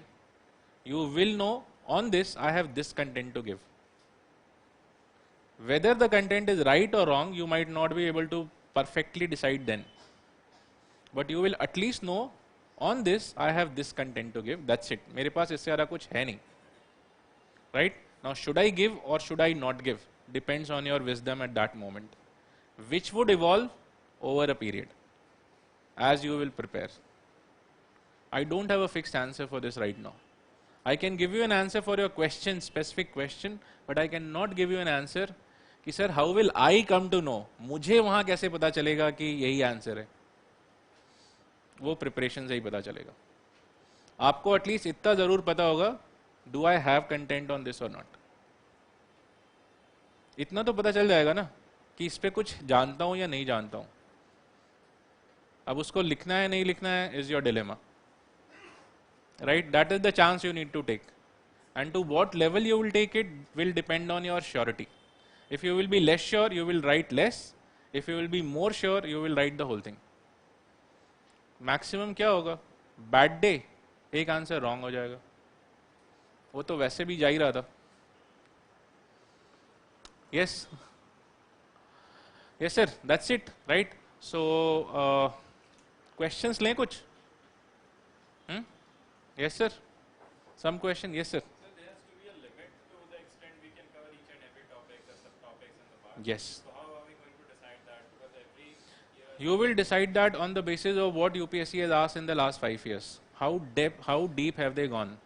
you will know, on this, I have this content to give. Whether the content is right or wrong, you might not be able to perfectly decide then. But you will at least know, on this, I have this content to give. That's it. मेरे पास इससे ज़्यादा कुछ है नहीं. Right? Now, should I give or should I not give? Depends on your wisdom at that moment, which would evolve over a period as you will prepare. I don't have a fixed answer for this right now. I can give you an answer for your question, specific question, but I cannot give you an answer कि sir, how will I come to know? मुझे वहाँ कैसे पता चलेगा कि यही answer है? वो प्रिपरेशन से ही पता चलेगा. आपको एटलीस्ट इतना जरूर पता होगा, do I have content on this और नॉट. इतना तो पता चल जाएगा ना कि इस पे कुछ जानता हूं या नहीं जानता हूं. अब उसको लिखना है नहीं लिखना है is your dilemma, right? That is the chance you need to take, and to what level you will take it will depend on your surety. If you will be less sure, you will write less. If you will be more sure, you will write the whole thing. Maximum क्या होगा? Bad day, एक answer wrong हो जाएगा. वो तो वैसे भी जा ही रहा था. Yes. Yes sir, that's it, right? So questions लें कुछ? Yes sir. Some question? Yes sir. So there has to be a limit to the extent we can cover each and every topic, the subtopics and the parts. Yes. So how are we going to decide that? Because every year You will decide that on the basis of what UPSC has asked in the last 5 years. How deep have they gone?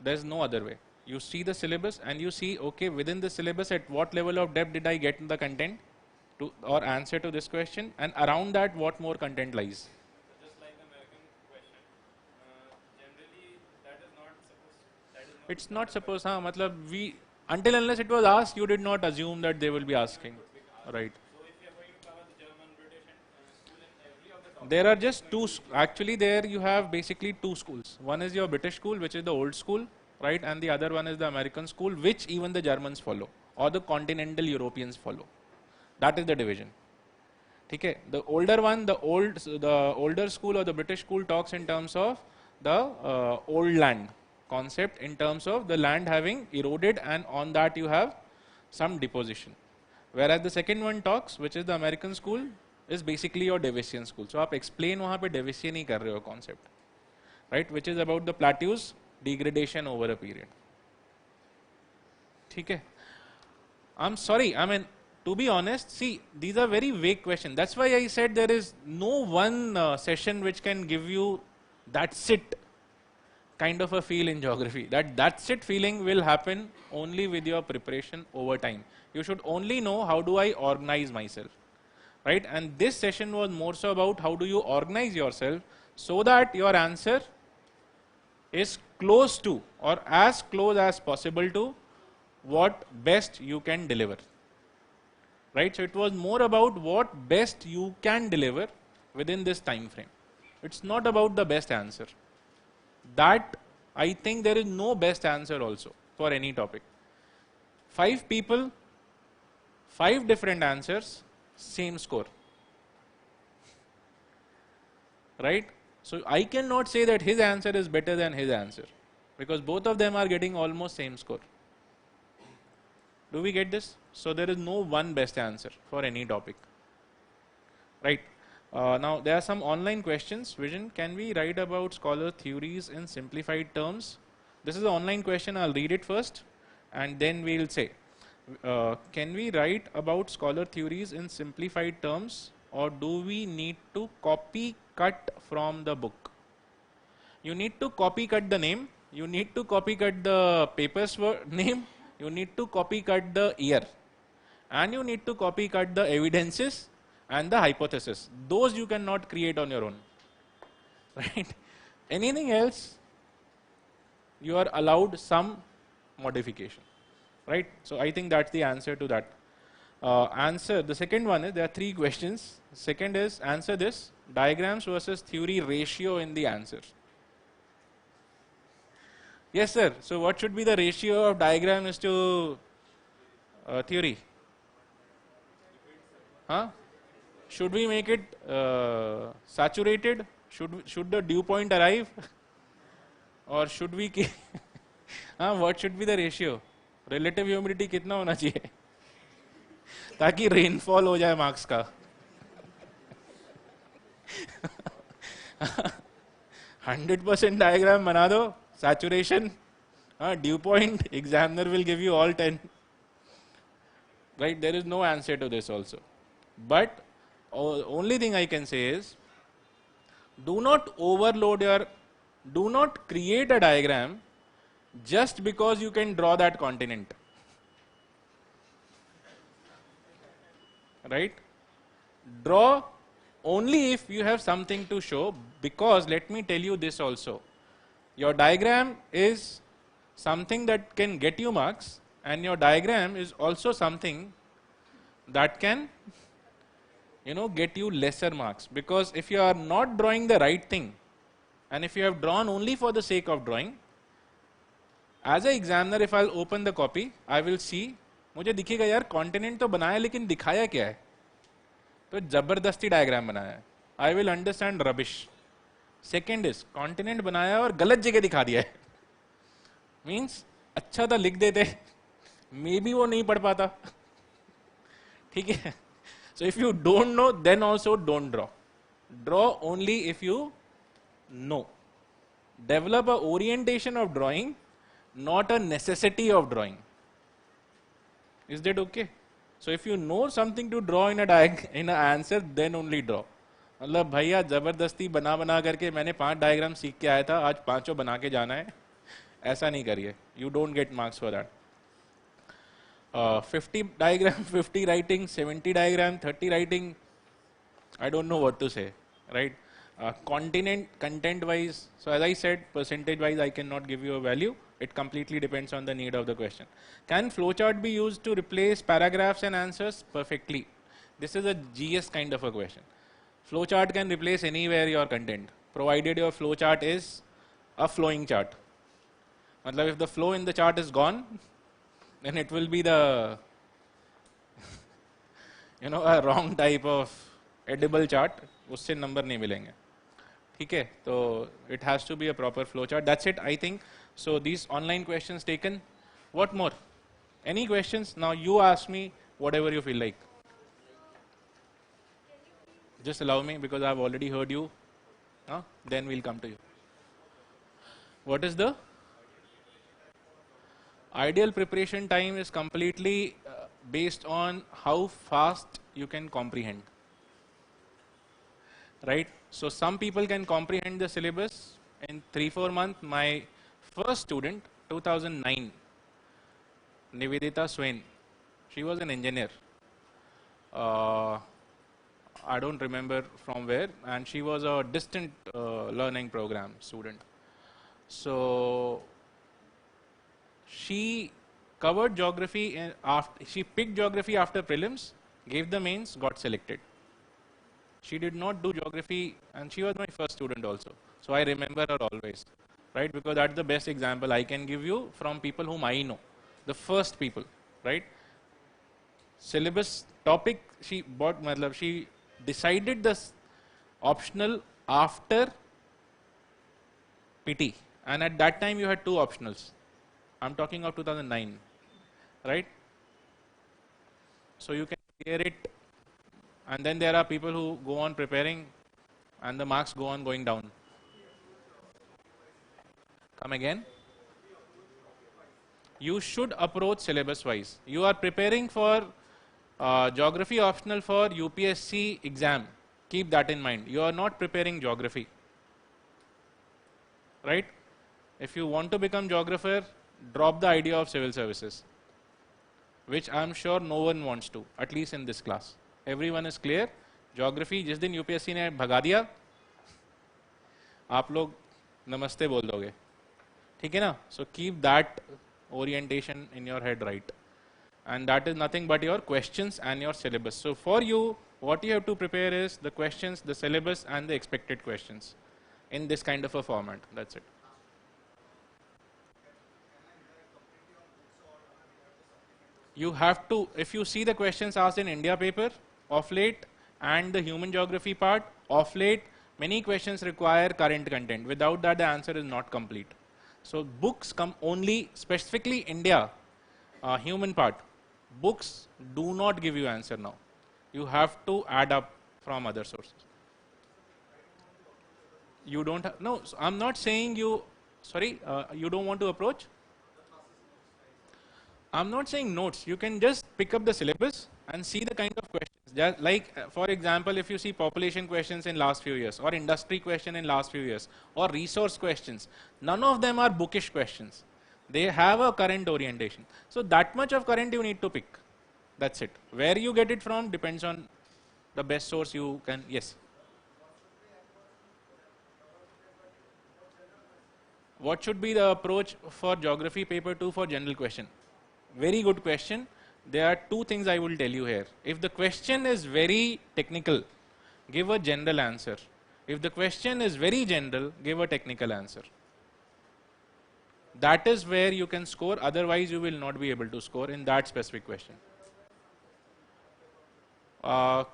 There's no other way. You see the syllabus and you see, okay, within the syllabus, at what level of depth did I get in the content to, or answer to this question, and around that, what more content lies. just like the American question, generally that is not supposed. That is not. It's not supposed, matlab until unless it was asked, you did not assume that they will be asking, right? So if you are going to cover the German, British, and school in every of the topics. There are just two, actually there you have basically two schools. One is your British school, which is the old school, right? And the other one is the American school, which even the Germans follow, or the continental Europeans follow. That is the division. Okay? The older one, the older school or the British school talks in terms of the old land concept, in terms of the land having eroded, and on that you have some deposition. Whereas the second one talks, which is the American school, is basically your Davissian school. So आप explain वहाँ पे Davissian ही कर रहे हो concept, right? Which is about the plateaus degradation over a period. ठीक है? I'm sorry. I mean, to be honest, see, these are very vague questions. That's why I said there is no one session which can give you that's it kind of a feel in geography. That's it feeling will happen only with your preparation over time. You should only know how do I organize myself, right? And this session was more so about how do you organize yourself so that your answer is close to, or as close as possible to, what best you can deliver, right? So it was more about what best you can deliver within this time frame. It's not about the best answer. That, I think there is no best answer also for any topic. 5 people, 5 different answers, same score, right? So I cannot say that his answer is better than his answer, because both of them are getting almost same score. Do we get this? So there is no one best answer for any topic, right? Now there are some online questions. Vision, can we write about scholar theories in simplified terms? This is an online question. I'll read it first and then we'll say, can we write about scholar theories in simplified terms, or do we need to copy cut from the book? You need to copy cut the name, you need to copy cut the paper's name, you need to copy cut the year, and you need to copy cut the evidences and the hypothesis. Those you cannot create on your own, right? Anything else, you are allowed some modification, right? So I think that's the answer to that. The second one is, there are 3 questions. Second is, answer this: diagrams versus theory ratio in the answer. Yes sir, so what should be the ratio of diagrams to theory? Huh? Should we make it saturated? Should the dew point arrive? Or should we keep what should be the ratio? Relative humidity कितना होना चाहिए ताकि rainfall हो जाए marks का? 100% diagram बना दो, saturation, dew point, examiner will give you all 10. Right? There is no answer to this also. But only thing I can say is, do not overload do not create a diagram just because you can draw that continent. Right? Draw only if you have something to show, because let me tell you this also. Your diagram is something that can get you marks, and your diagram is also something that can get you lesser marks. Because if you are not drawing the right thing, and if you have drawn only for the sake of drawing, as an examiner, if I'll open the copy, I will see, मुझे दिखेगा यार continent तो बनाया लेकिन दिखाया क्या है, तो जबरदस्ती डायग्राम बनाया है. I will understand rubbish. Second is continent बनाया और गलत जगह दिखा दिया है. मीन्स अच्छा था लिख देते, मे बी वो नहीं पढ़ पाता. ठीक है. So if you don't know then also don't draw. Draw only if you know. Develop a orientation of drawing, not a necessity of drawing. Is that okay? So if you know something to draw in an answer, then only draw. मतलब भैया जबरदस्ती बना करके मैंने 5 diagram सीख के आया था, आज 5 बना के जाना है, ऐसा नहीं करिए. You don't get marks for that. 50 diagram, 50 writing, 70 diagram, 30 writing. I don't know what to say, right? Continent, content wise, so as I said, percentage wise I cannot give you a value. It completely depends on the need of the question. Can flowchart be used to replace paragraphs and answers? Perfectly. This is a GS kind of a question. Flowchart can replace anywhere your content, provided your flowchart is a flowing chart. Matlab if the flow in the chart is gone, then it will be the a wrong type of edible chart. उससे number नहीं मिलेंगे. ठीक है, तो it has to be a proper flowchart. That's it, I think. So these online questions taken. What more? Any questions? Now you ask me whatever you feel like. Just allow me because I've already heard you. Then we'll come to you. What is the ideal preparation time? Is completely based on how fast you can comprehend. Right? So some people can comprehend the syllabus in 3-4 months. My first student, 2009, Nivedita Swain, she was an engineer. I don't remember from where, and she was a distant learning program student. So she covered geography, she picked geography after prelims, gave the mains, got selected. She did not do geography, and she was my first student also. So I remember her always, right? Because that's the best example I can give you from people whom I know, the first people, right? Syllabus topic she bought, she decided this optional after PT, and at that time you had 2 optionals. I'm talking of 2009, right? So you can clear it. And then there are people who go on preparing and the marks go on going down. Come again? You should approach syllabus wise. You are preparing for geography optional for UPSC exam. Keep that in mind. You are not preparing geography. Right? If you want to become geographer, drop the idea of civil services, which I am sure no one wants to, at least in this class. Everyone is clear. Geography जिस दिन UPSC ने भगा दिया, आप लोग नमस्ते बोल दोगे. ठीक है ना? So keep that orientation in your head, right? And that is nothing but your questions and your syllabus. So for you, what you have to prepare is the questions, the syllabus, and the expected questions in this kind of a format. That's it. You have to, if you see the questions asked in India paper, of late, and the human geography part, of late, many questions require current content. Without that, the answer is not complete. So books come only, specifically India, human part. Books do not give you answer now. You have to add up from other sources. You don't have, no, I'm not saying you, sorry, you don't want to approach? I'm not saying notes. You can just pick up the syllabus and see the kind of questions. Just like, for example, if you see population questions in last few years, or industry question in last few years, or resource questions, none of them are bookish questions. They have a current orientation. So that much of current you need to pick. That's it. Where you get it from depends on the best source you can. Yes. What should be the approach for geography paper 2 for general question? Very good question. there are two things I will tell you here. If the question is very technical, give a general answer. If the question is very general, give a technical answer. That is where you can score, otherwise you will not be able to score in that specific question.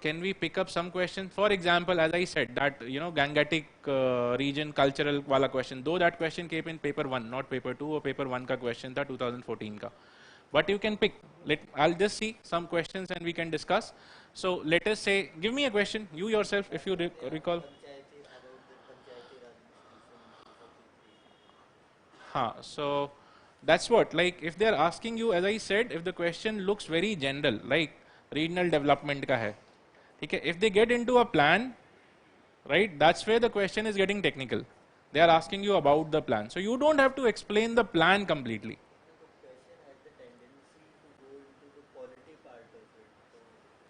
Can we pick up some questions? For example, as I said, that Gangetic region cultural wala question, though that question came in paper 1, not paper 2, or paper 1 ka question tha 2014 ka. But you can pick. I'll just see some questions and we can discuss. So let us say, give me a question, you yourself, if you recall. So that's what, like if they are asking you, as I said, if the question looks very general, like regional development ka hai, okay, if they get into a plan, right, that's where the question is getting technical. They are asking you about the plan. So you don't have to explain the plan completely.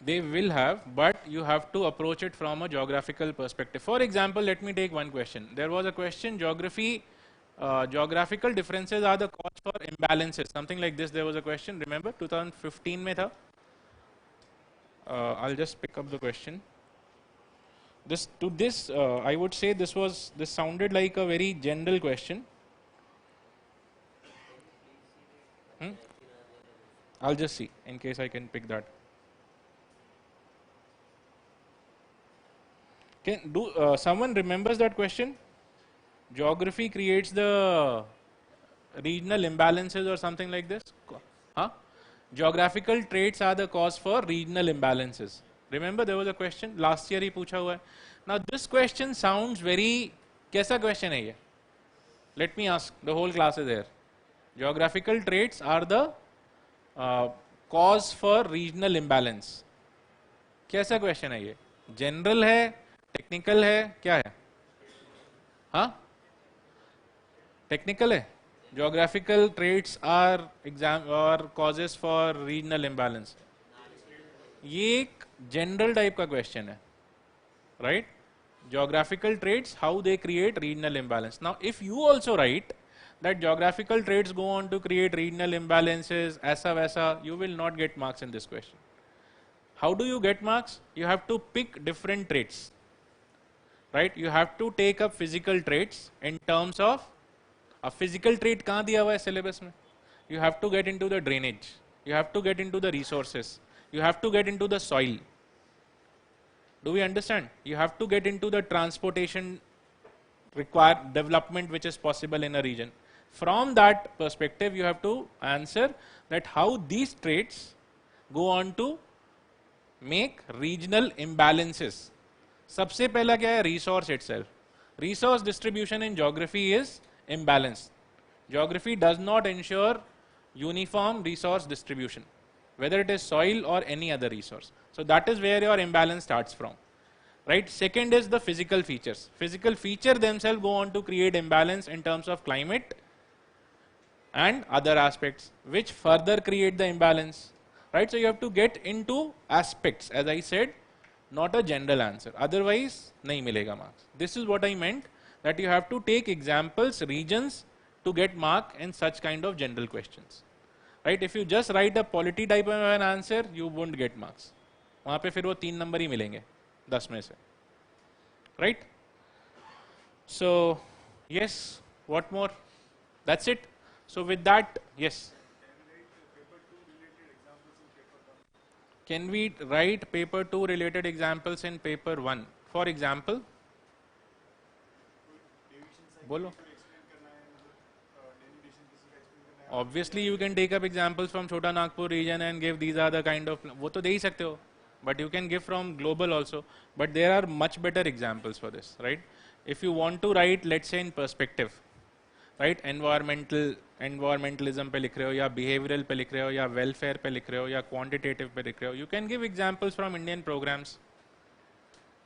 They will have, but you have to approach it from a geographical perspective. For example, let me take one question. There was a question, geographical differences are the cause for imbalances. Something like this, there was a question, remember, 2015 mein tha. I'll just pick up the question. I would say this sounded like a very general question. I'll just see, in case I can pick that. Someone remembers that question? Geography creates the regional imbalances or something like this? Huh? Geographical traits are the cause for regional imbalances. Remember there was a question last year ही पूछा हुआ है. Now this question sounds very, कैसा question है ये? Let me ask, the whole class is there. Geographical traits are the cause for regional imbalance. कैसा question है ये? General है, technical है, क्या है? हाँ? Technical है? Geographical traits are causes for regional imbalance. ये एक general type का question है, right? Geographical traits, how they create regional imbalance. Now, if you also write that geographical traits go on to create regional imbalances, aisa vaisa, you will not get marks in this question. How do you get marks? You have to pick different traits, right? You have to take up physical traits in terms of a physical trait कहाँ दिया हुआ है syllabus में? You have to get into the drainage. You have to get into the resources. You have to get into the soil. Do we understand? You have to get into the transportation required development which is possible in a region. From that perspective, you have to answer that how these traits go on to make regional imbalances. सबसे पहला क्या है? Resource itself. Resource distribution in geography is imbalanced. Geography does not ensure uniform resource distribution, whether it is soil or any other resource. So that is where your imbalance starts from, right? Second is the physical features. Physical features themselves go on to create imbalance in terms of climate and other aspects, which further create the imbalance, right? So you have to get into aspects, as I said, not a general answer. Otherwise, nahi milega marks. This is what I meant, that you have to take examples, regions to get mark in such kind of general questions. Right? If you just write a polity type of an answer, you won't get marks. वहाँ पे फिर वो 3 number ही मिलेंगे 10 में से. Right? So, yes, what more? That's it. So with that, yes. Can we write paper 2 related examples in paper 1? For example, bolo. Obviously, you can take up examples from Chota Nagpur region and give these are the kind of, वो तो दे ही सकते हो, but you can give from global also. But there are much better examples for this, right? If you want to write, let's say in perspective, right? Environmentalism पे लिख रहे हो, या behavioral पे लिख रहे हो, या welfare पे लिख रहे हो, या quantitative पे लिख रहे हो, you can give examples from Indian programs.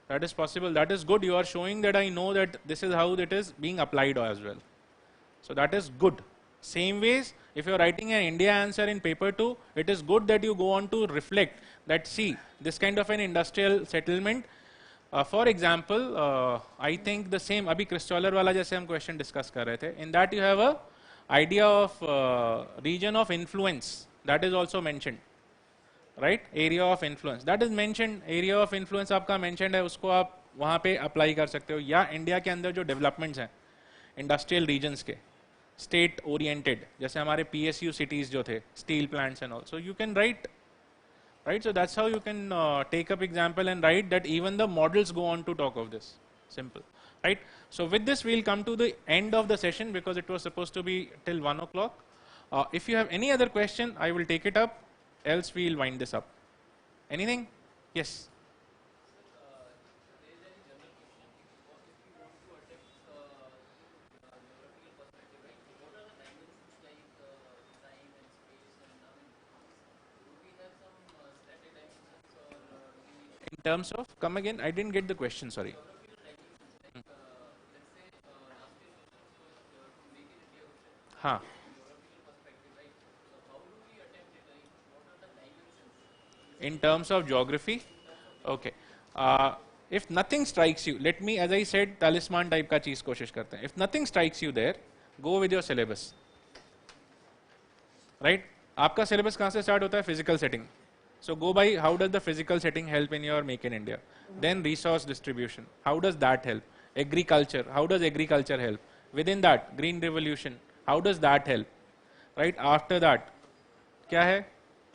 That is possible. That is good. You are showing that I know that this is how it is being applied as well. So that is good. Same ways, if you are writing an India answer in paper 2, it is good that you go on to reflect that, see, this kind of an industrial settlement. For example, I think the same, अभी Christoller वाला जैसे हम question discuss कर रहे थे, in that you have a idea of region of influence, that is also mentioned. Right, area of influence that is mentioned, area of influence आपका mentioned है, उसको आप वहाँ पे अप्लाई कर सकते हो। या इंडिया के अंदर जो डेवलपमेंट्स हैं इंडस्ट्रियल रीजन्स के, स्टेट ओरिएंटेड, जैसे हमारे PSU सिटीज जो थे, steel plants and all, so you can write, right? So that's how you can take up example and write that even the models go on to talk of this. Simple, right? So with this, we'll come to the end of the session because it was supposed to be till 1 o'clock. If you have any other question, I will take it up. Else, we'll wind this up. Anything? Yes. In terms of, come again. I didn't get the question. Sorry. Huh. In terms of geography, okay. If nothing strikes you, let me, as I said, talisman type का चीज कोशिश करते हैं. If nothing strikes you there, go with your syllabus. Right? आपका syllabus कहाँ से start होता है? Physical setting. So go by how does the physical setting help in your Make in India? Then resource distribution. How does that help? Agriculture. How does agriculture help? Within that, green revolution. How does that help? Right? After that, क्या है?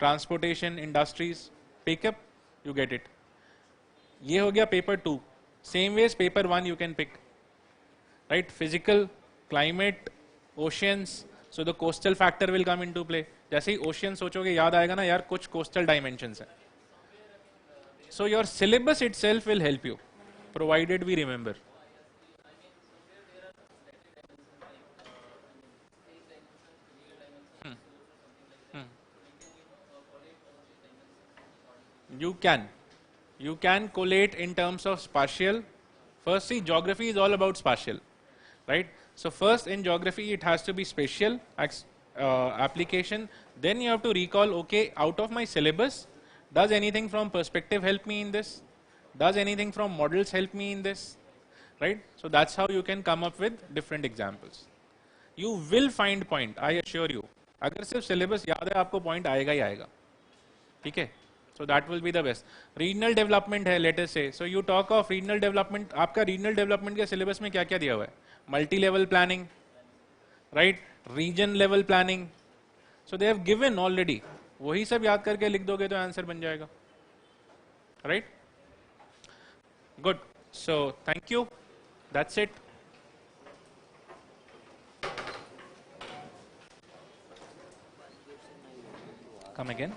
Transportation, industries. Pick up, you get it. ये हो गया paper 2. Same ways paper 1 you can pick. Right? Physical, climate, oceans. So the coastal factor will come into play. जैसे ही ocean सोचोगे याद आएगा ना यार कुछ coastal dimensions हैं. So your syllabus itself will help you, provided we remember. You can collate in terms of spatial. First, see, geography is all about spatial, right? So first in geography it has to be spatial application. Then you have to recall, okay, out of my syllabus, does anything from perspective help me in this? Does anything from models help me in this? Right? So that's how you can come up with different examples. You will find point, I assure you. अगर सिर्फ syllabus याद है आपको point आएगा ही आएगा. ठीक है? So that will be the best. Regional development है, let us say. So you talk of regional development. आपका regional development के syllabus में क्या क्या दिया हुआ है? Multi-level planning, right? Region level planning. So they have given already. वही सब याद करके लिख दोगे तो आंसर बन जाएगा. Right? Good. So thank you. That's it. Come again.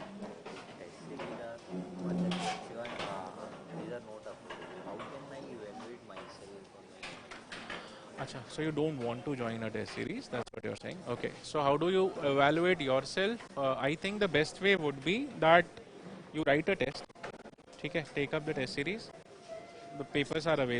Achha, so you don't want to join a test series, that's what you're saying. Okay, so how do you evaluate yourself? I think the best way would be that you write a test. Okay, take up the test series. The papers are available.